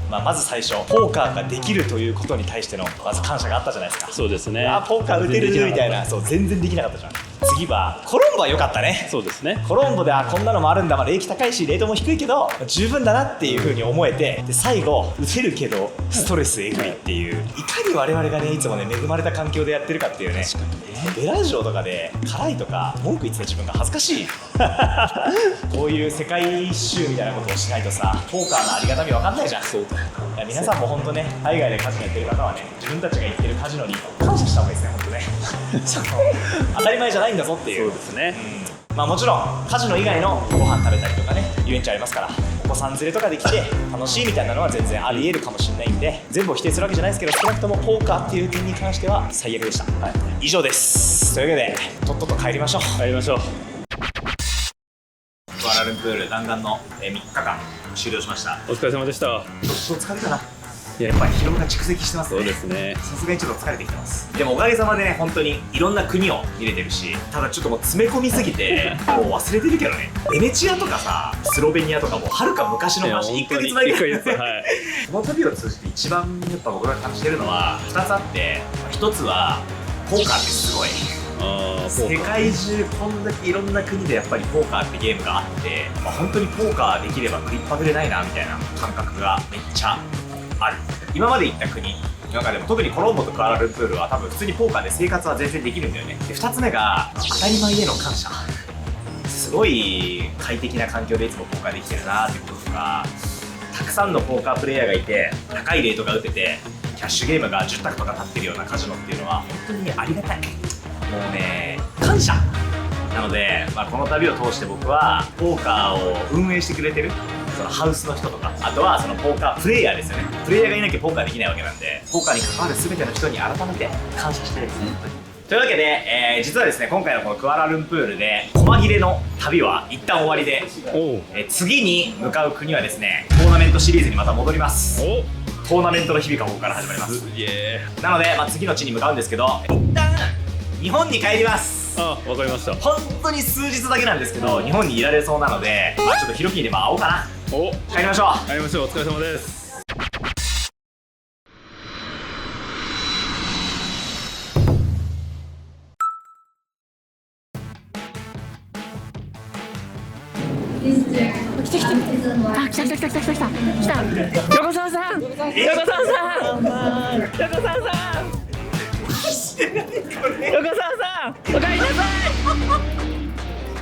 まず最初ポーカーができるということに対してのまず感謝があったじゃないですか。
そうですね。
ポーカー打てるみたいな、そう全然できなかったじゃん。次はコロンボは良かったね。
そうですね。
コロンボでこんなのもあるんだ、利益高いしレートも低いけど十分だなっていう風に思えて、で最後打てるけどストレスえぐいっていう、いかに我々がねいつもね恵まれた環境でやってるかっていうね。ベラジオとかで辛いとか文句言ってた自分が恥ずかしいこういう世界一周みたいなことをしないとさ、ポーカーのありがたみ分かんないじゃん。そうだよ。いや皆さんも本当ね、海外でカジノやってる方はね、自分たちが行ってるカジノに感謝した方がいいですね、本当ね当たり前じゃないんだぞっていう。
そうですね。
もちろんカジノ以外のご飯食べたりとかね、遊園地ありますから、お子さん連れとかで来て楽しいみたいなのは全然あり得るかもしれないんで、全部を否定するわけじゃないですけど、少なくともポーカーっていう点に関しては最悪でした、以上です。というわけでとっとと帰りましょう。
帰りましょう。
クアラルンプール弾丸の3日間終了しました。
お疲れ様でした。
ちょっと疲れたな。やっぱり疲労が蓄積してますね。
そうですね。
さすがにちょっと疲れてきてます。でもおかげさまでね、本当にいろんな国を見れてるし、ただちょっともう詰め込みすぎてもう忘れてるけどね、ベネチアとかさ、スロベニアとかもはるか昔の話、1ヶ月前ぐらいでこの旅を通じて一番やっぱ僕が感じてるのは2つあって、1つはポーカーってすごい。世界中こんだけいろんな国でやっぱりポーカーってゲームがあって、本当にポーカーできれば食いっぱぐれないなみたいな感覚がめっちゃある。今まで行った国の中でも特にコロンボとクアラルンプールは多分普通にポーカーで生活は全然できるんだよね。で2つ目が当たり前への感謝。すごい快適な環境でいつもポーカーできてるなってこととか、たくさんのポーカープレイヤーがいて高いレートが打ててキャッシュゲームが10択とか立ってるようなカジノっていうのは本当にねありがたい。もうね感謝なので、この旅を通して僕はポーカーを運営してくれてるそのハウスの人とか、あとはそのポーカープレイヤーですよね。プレイヤーがいなきゃポーカーできないわけなんで、ポーカーに関わる全ての人に改めて感謝したいですね、本当に。というわけで、実はですね、今回のこのクアラルンプールで細切れの旅は一旦終わりで、次に向かう国はですね、トーナメントシリーズにまた戻ります。トーナメントの日々がここから始まります。なので、次の地に向かうんですけど、一旦日本に帰ります。
わかりました。
本当に数日だけなんですけど、日本にいられそうなので、ちょっとヒロキにでも会おうかな。帰りましょう。
帰りましょう。お疲れ様です。
あ、来た。横澤さん。おかえりなさい。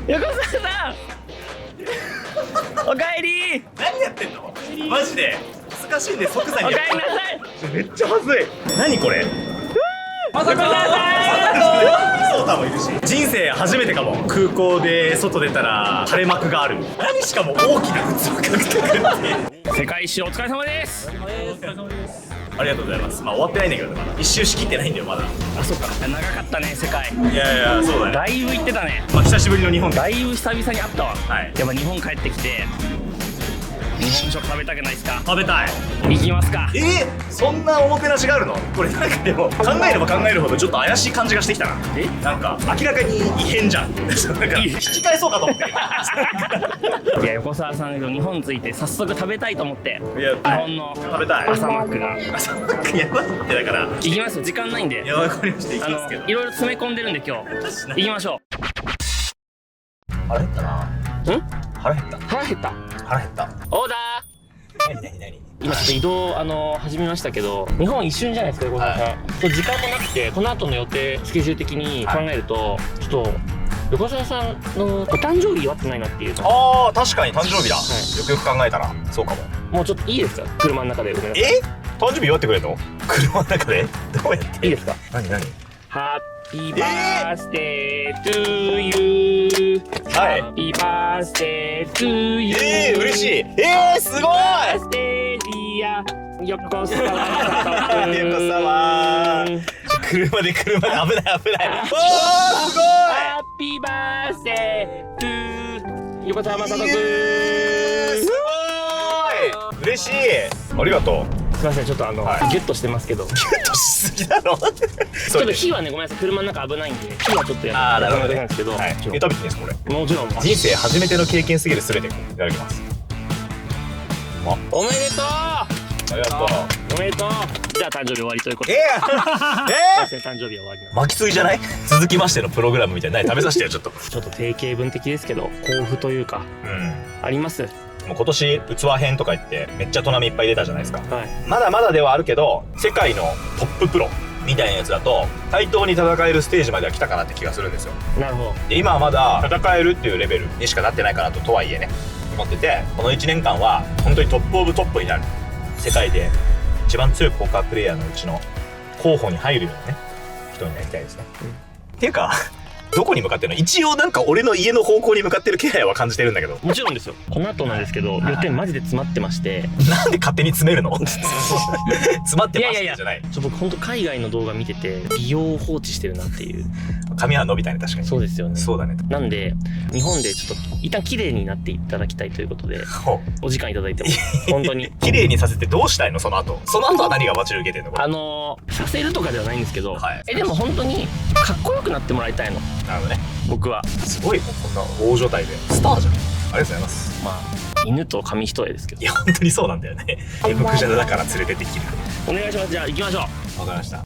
横澤さん。おかえり。
何やってんのマジで難しいんで即座に
おかえりなさい。
めっちゃ恥ずい。何これ
横澤さ
ソータもいるし、人生初めてかも。空港で外出たら垂れ幕がある。何しかも大きな器が来てくるって
ん。世界一周お疲れ様です。
ありがとうございます。終わってないんだけどね、まだ一周しきってないんだよまだ。
あ、そうか。長かったね、世界。
いやそうだね。
だいぶ行ってたね。
久しぶりの日本
だいぶ久々に会ったわ。
はい。
やっぱ日本帰ってきて日本食食べたくないですか？
食べたい。
行きますか。
そんなおもてなしがあるの？これなんかでも考えれば考えるほどちょっと怪しい感じがしてきたな。なんか明らかに異変じゃん。なんか引き返そうかと思って
いや、横澤さん日本着いて早速食べたいと思って。
いや
日本の
食べたい。
朝マックが
やばいってだから
行きますよ。時間ないんで。
いや、わかりました。行きますけど、
いろいろ詰め込んでるんで今日行きましょう。
腹減ったな。腹減った。
腹減った。
腹減った。
オーダー。
何
今ちょっと移動始めましたけど、日本一瞬じゃないですか、横澤さん。時間もなくて、この後の予定スケジュール的に考えると、ちょっと横澤さんのお誕生日祝ってないなっていう。
ああ、確かに誕生日だ、よくよく考えたらそうかも。
もうちょっといいですか、車の中で。ごめんなさい。
誕生日祝ってくれるの？車の中でどうやって？
いいですか？
何
ハッ Happy birthday to you
はい
Happy birthday to you
嬉しいすごい
Birthday dear 横澤
横澤車で危ないおーすごい
Happy birthday to 横澤正人くん
すごい嬉しいありがとう
すみませんちょっとギュッとしてますけど
ギュッとしすぎだろ
ちょっと火はねごめんなさい車の中危ないんで火はちょっとや
なるほどね
なんですけど
はい食べていいですこれ
もちろん
人生初めての経験すぎるすべていただきます
おめでと
ありがとう
うおめでとうじゃあ誕生日終わりということで誕生日は終わりなん
巻きすぎじゃない続きましてのプログラムみたいな食べさせてよちょっと
ちょっと定型文的ですけど抱負というかあります
もう今年器編とか言ってめっちゃトナミいっぱい出たじゃないですか
はい
まだまだではあるけど世界のトッププロみたいなやつだと対等に戦えるステージまでは来たかなって気がするんですよ
なるほど
で今はまだ戦えるっていうレベルにしかなってないかなとはいえね思っててこの1年間は本当にトップオブトップになる世界で一番強いポーカープレイヤーのうちの候補に入るようなね人になりたいですね、っていうかどこに向かってるの一応なんか俺の家の方向に向かってる気配は感じてるんだけど
もちろんですよこの後なんですけど予定マジで詰まってまして
なんで勝手に詰めるの詰まってますじゃない
僕本当海外の動画見てて美容を放置してるなっていう
髪は伸びたね確かに
そうですよね
そうだね
なんで日本でちょっと一旦綺麗になっていただきたいということでお時間いただいても本当に
綺麗にさせてどうしたいのその後は何が待ち受けてんのこれ
させるとかではないんですけど、
はい
でも本当にかっこよくなってもらいたいの
なるほどね
僕は
すごいもうこんな大所帯でスターじゃんありがとうございます
まあ犬と紙一重ですけど
いや本当にそうなんだよねエムクジャラだから連れてってきる
お願いしますじゃあ行きましょう
わかりました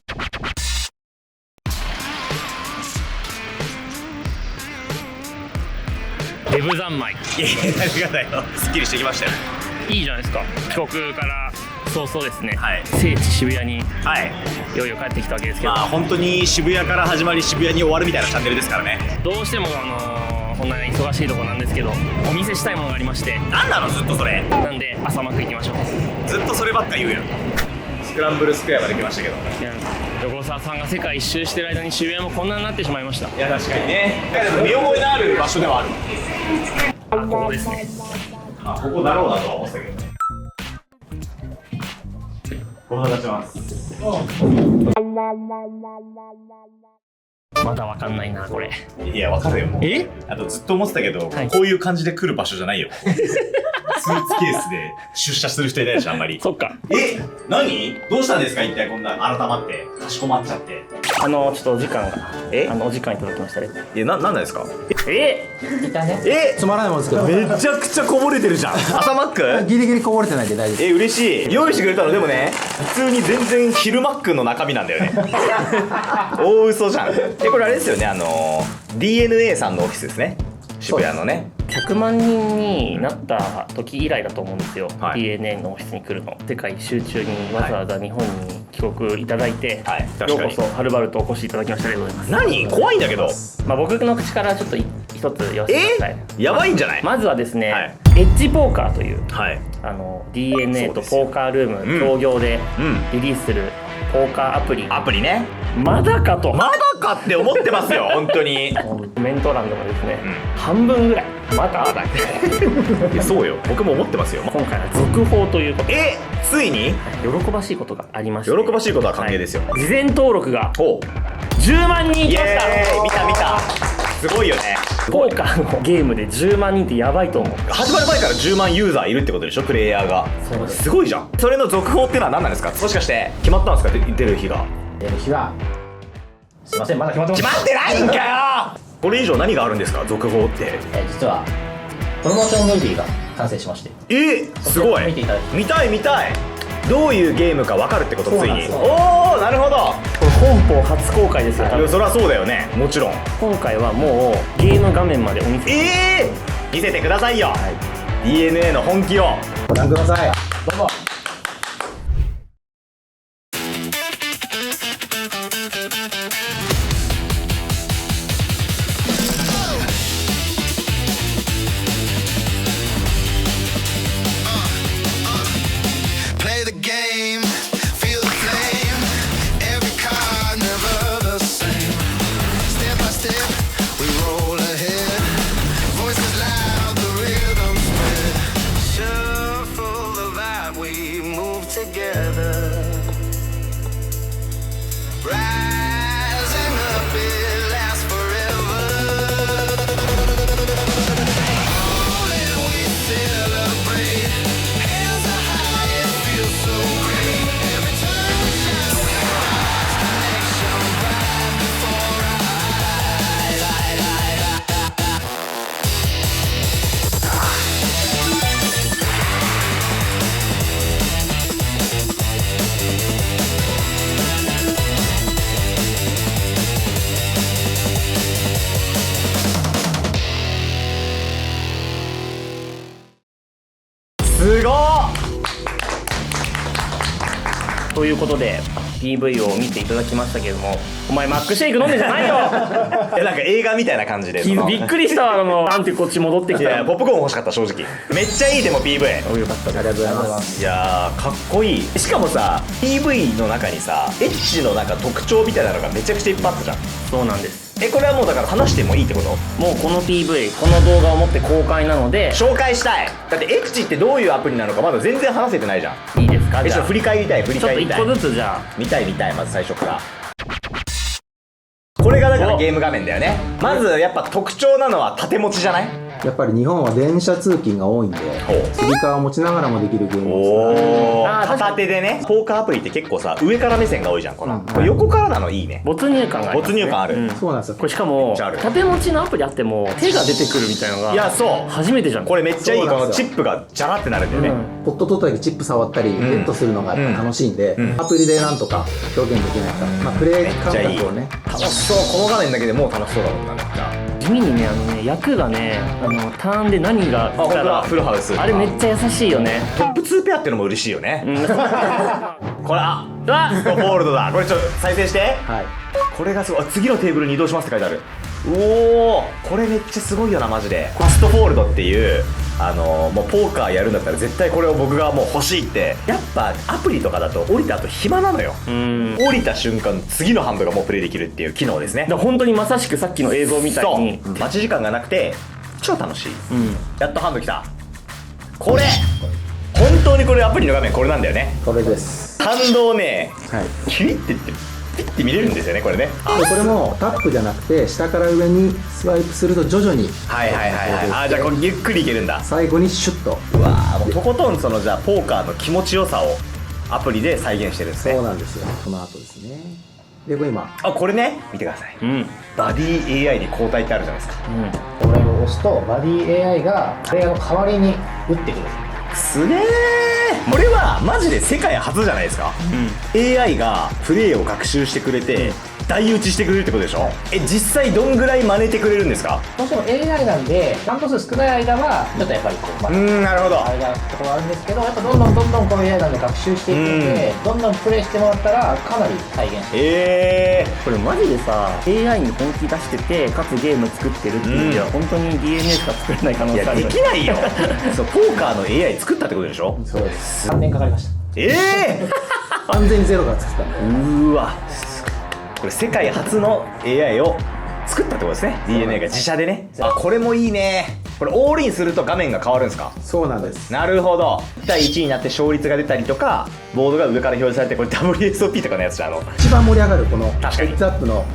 デブ三昧
いや何がだよすっきりしてきましたよ
いいじゃないですか帰国から早々ですね、
はい
聖地渋谷に
はい
いよいよ帰ってきたわけですけど、
まあ本当に渋谷から始まり渋谷に終わるみたいなチャンネルですからね
どうしてもこんなに忙しいとこなんですけどお見せしたいものがありまして
何なのずっとそれ
なんで朝マック行きましょう
ずっとそればっか言うやんスクランブルスクエアまで来ましたけど
いや横澤さんが世界一周してる間に渋谷もこんなになってしまいました
いや確かにねでも見覚えのある場所ではある
ここですね
ここだろうなとは思ってたけどご無沙汰してます
まだわかんないなこれ
いやわかるよもう
え
あとずっと思ってたけど、
はい
こういう感じで来る場所じゃないよスーツケースで出社する人いないでしょあんまり
そっか
何どうしたんですか一体こんな改まってかしこまっちゃって
ちょっとお時間がお時間いただきましたね
なんなんですか
つまらないもんですけど
めちゃくちゃこぼれてるじゃん朝マック
ギリギリこぼれてないんで大丈夫
嬉しい用意してくれたのでもね普通に全然昼マックの中身なんだよね大嘘じゃんこれあれですよねDNA さんのオフィスですね渋谷のね
100万人になった時以来だと思うんですよ、
はい
DNA のオフィスに来るの世界一周中にわざわざ日本に帰国いただいて、
はい
よ
確かに
うこそはるばるとお越しいただきましてありがとうございます
何怖いんだけど
僕の口からちょっと一つ言わせてください
やばいんじゃない
まずはですね、
はい
エッジポーカーという
はいそ
DNA と
うですよ
ポーカールーム
うん
協業で
うん
リリースするポーカーアプリ、
アプリね
まだかと、
まだかって思ってますよ本当に
コメント欄でもですね、半分ぐらいまだだ
いやそうよ僕も思ってますよ
今回は続報ということで
ついに
喜ばしいことがありまして
喜ばしいことは歓迎ですよ、
事前登録が
ほう
10万人い
イ
きました
エーイ見たすごいよね
ポーカーのゲームで10万人ってやばいと思う
始まる前から10万ユーザーいるってことでしょプレイヤーが
そうです
すごいじゃんそれの続報っていうのは何なんですかもしかして決まったんですか出る日が
出る日はすいませんまだ決まってま
決まってないんかよこれ以上何があるんですか続報って
実はプロモーションムービーが完成しまして
すごい
見ていただき
見たいどういうゲームか分かるってことついに
そうなんですよ
おおなるほど
これ本邦初公開ですよ多分
そりゃそうだよねもちろん
今回はもうゲーム画面までお見せ
見せてくださいよ、DNA の本気を
ご覧くださいどうぞ
Play the game, feel the flame. Every card never the same. together. Rising up, it lasts forever. Oh, and we celebrate. Hands are high, it feels so great. Every time we shine, we rise. Connection right before our eyes.
すごっ。
ということで PV を見ていただきましたけれども、お前マックシェイク飲んでんじゃないよ
なんか映画みたいな感じで。
びっくりしたわ。なんてこっち戻ってきた
いやポップコーン欲しかった正直。めっちゃいいでも PV。
よかったです。ありがとうございます。
いやーかっこいい。しかもさ PV の中にさエッチのなんか特徴みたいなのがめちゃくちゃいっぱいあったじゃん。
そうなんです。
これはもうだから話してもいいってこと？
もうこの PV この動画をもって公開なので
紹介したい。だってエッチってどういうアプリなのかまだ全然話せてないじゃん。
いいですか？じゃあ
ちょっと振り返りたい。
ちょっと一個ずつじゃあ
見たいまず最初から。これがだからゲーム画面だよね。まずやっぱ特徴なのは縦持ちじゃない？
やっぱり日本は電車通勤が多いんで、つり革を持ちながらもできるゲーム
おお。
あー
片手でね。ポーカーアプリって結構さ上から目線が多いじゃん。これ横からなのいいね。
没入感がありますね。
没入感ある。
そうなんですよ。
これしかも
ちゃある
縦持ちのアプリあっても手が出てくるみたいなのが
いやそう
初めてじゃん。
これめっちゃいい。この
そうなんですよ
チップがジャラってなるんだよね。
ポット取った時チップ触ったり、ベットするのがやっぱ楽しいんで、アプリでなんとか表現できないか、まあ、プレイ感覚をね。
楽しそう。この画面だけでもう楽しそうだもんな。めっちゃ
地味にね役がねターンで何が
本当だ。フルハウス。
あれめっちゃ優しいよね。
トップ2ペアってのも嬉しいよね。
うん
これスコフォールドだ。これちょっと再生して。
はい。
これがすごい。次のテーブルに移動しますって書いてある。おおこれめっちゃすごいよなマジで。ファストフォールドっていうもうポーカーやるんだったら絶対これを僕がもう欲しいって。やっぱアプリとかだと降りた後暇なのよ。降りた瞬間次のハンドがもうプレイできるっていう機能ですね。
だから本当にまさしくさっきの映像みたいに
そう待ち時間がなくて超楽しい。やっとハンド来た。これ本当にこれアプリの画面これなんだよね。
これです。
感動ね。
はい。
キュイってピッて見れるんですよねこれね。
でこれもタップじゃなくて下から上にスワイプすると徐々に
はいじゃあこれゆっくりいけるんだ。
最後にシュッと。
うわーもうとことんそのじゃあポーカーの気持ちよさをアプリで再現してるんですね。
そうなんですよ。この後ですね。でこれ今
これね見てください。バディ AI に交代ってあるじゃないですか。
これを押すとバディ AI がプレイヤーの代わりに打ってくる。
すげー。これはマジで世界初じゃないですか。AI がプレイを学習してくれて台打ちしてくれるってことでしょ。実際どんぐらい真似てくれるんですか？
どうしても AI なんで担当数少ない間はちょっとやっぱりこう
なるほど。
あれなところあるんですけど、やっぱどんどんこの AI なんで学習していくんで、どんどんプレイしてもらったらかなり再現して
これマジでさ AI に本気出しててかつゲーム作ってるっていう意味では本当に DNA しか作れない可能性ある。
できないよそうポーカーの AI 作ったってことでしょ。
そうです。3年かかりました。
完全にゼロから作ったんで。
うわこれ世界初の AI を作ったってことですね。 DNA が自社でね。これもいいね。これオールインすると画面が変わるんですか？
そうなんです。
なるほど。1対1になって勝率が出たりとかボードが上から表示されて、これ WSOP とかのやつじゃ
一番盛り上がるこのヘ
確かに
ッズアップの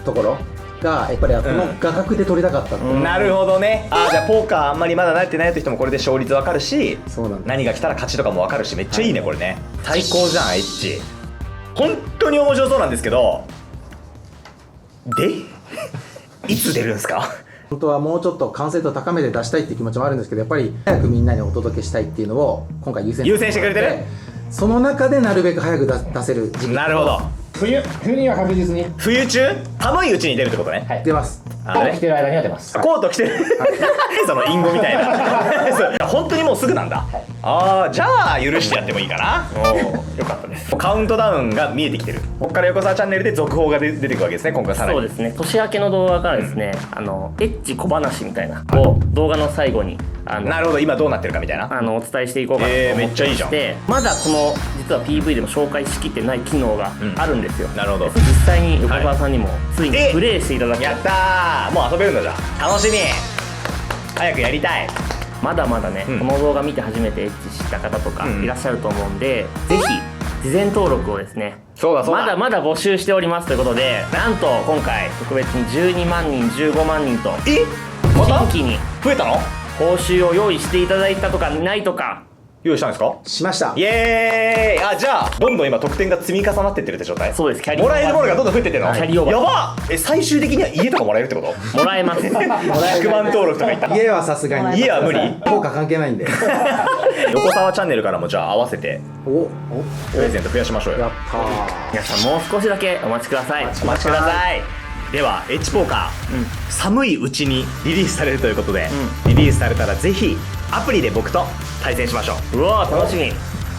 ところがやっぱりこの画角で撮りたかったっていう。
なるほどね。じゃあポーカーあんまりまだ慣れてないという人もこれで勝率わかるし、
そうなんです。
何が来たら勝ちとかもわかるし、めっちゃいいねこれね。最高じゃんエッチ。本当に面白そうなんですけど、でいつ出るんですか？
本当はもうちょっと完成度高めて出したいっていう気持ちもあるんですけど、やっぱり早くみんなにお届けしたいっていうのを今回優先
してくれてる。
その中でなるべく早く出せる時期。
なるほど。
冬には確実に
冬中寒いうちに出るってことね。
はい
出ます。
コート着てる間には出ます。
コート着てるその隠語みたいなそう本当にもうすぐなんだ。じゃあ許してやってもいいかな。よかったです。カウントダウンが見えてきてる。ここから横澤チャンネルで続報が出てくるわけですね、今回さらに。
そうですね。年明けの動画からですね、エッチ小話みたいなを動画の最後に
なるほど、今どうなってるかみたいな
お伝えしていこうかなと思って
めっちゃいいじゃん。
まだこの実は PV でも紹介しきってない機能があるんですよ。
なるほど。
実際に横澤さんにもついにプレイしていただき
やったー。もう遊べるんだじゃん。楽しみ。早くやりたい。
まだまだね、この動画見て初めてエッチした方とかいらっしゃると思うんで、ぜひ事前登録をですね、
そうだそうだ
まだまだ募集しておりますということで、なんと今回特別に12万人15万人と
また
新規に
増えたの？
報酬を用意していただいたとかないとか。
用意したんですか？
しました
イエーイ。あ、じゃあどんどん今得点が積み重なってってるって状態？
そうです、キャリー
もらえるものがどんどん増えてってるの？
キャリーオーバー
やばっ。最終的には家とかもらえるってこと？
もらえます
100万登録とか言ったら
家はさすがに
家は無理？
効果関係ないんで
横沢チャンネルからもじゃあ合わせて
お
プレゼント増やしましょうよ。
やったー。
皆さんもう少しだけお待ちください。
お待ちください。ではエッジポーカー、寒いうちにリリースされるということで、リリースされたらぜひアプリで僕と対戦しましょう。
うわー楽しみ。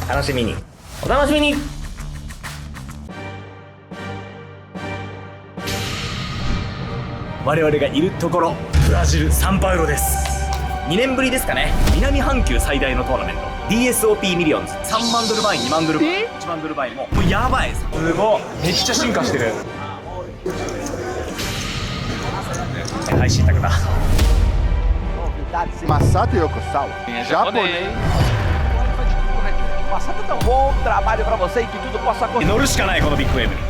楽しみに。
お楽しみに。
我々がいるところブラジルサンパウロです。2年ぶりですかね。南半球最大のトーナメント DSOP ミリオンズ、3万ドル前2万ドル前1万ドル前もうやばいです。すごい、めっちゃ進化してる。配信宅だ。
Masato Yokosawa. Japonês.
Masato, um bom trabalho para você e que tudo possa acontecer.
乗るしかないこのビッグウェーブに。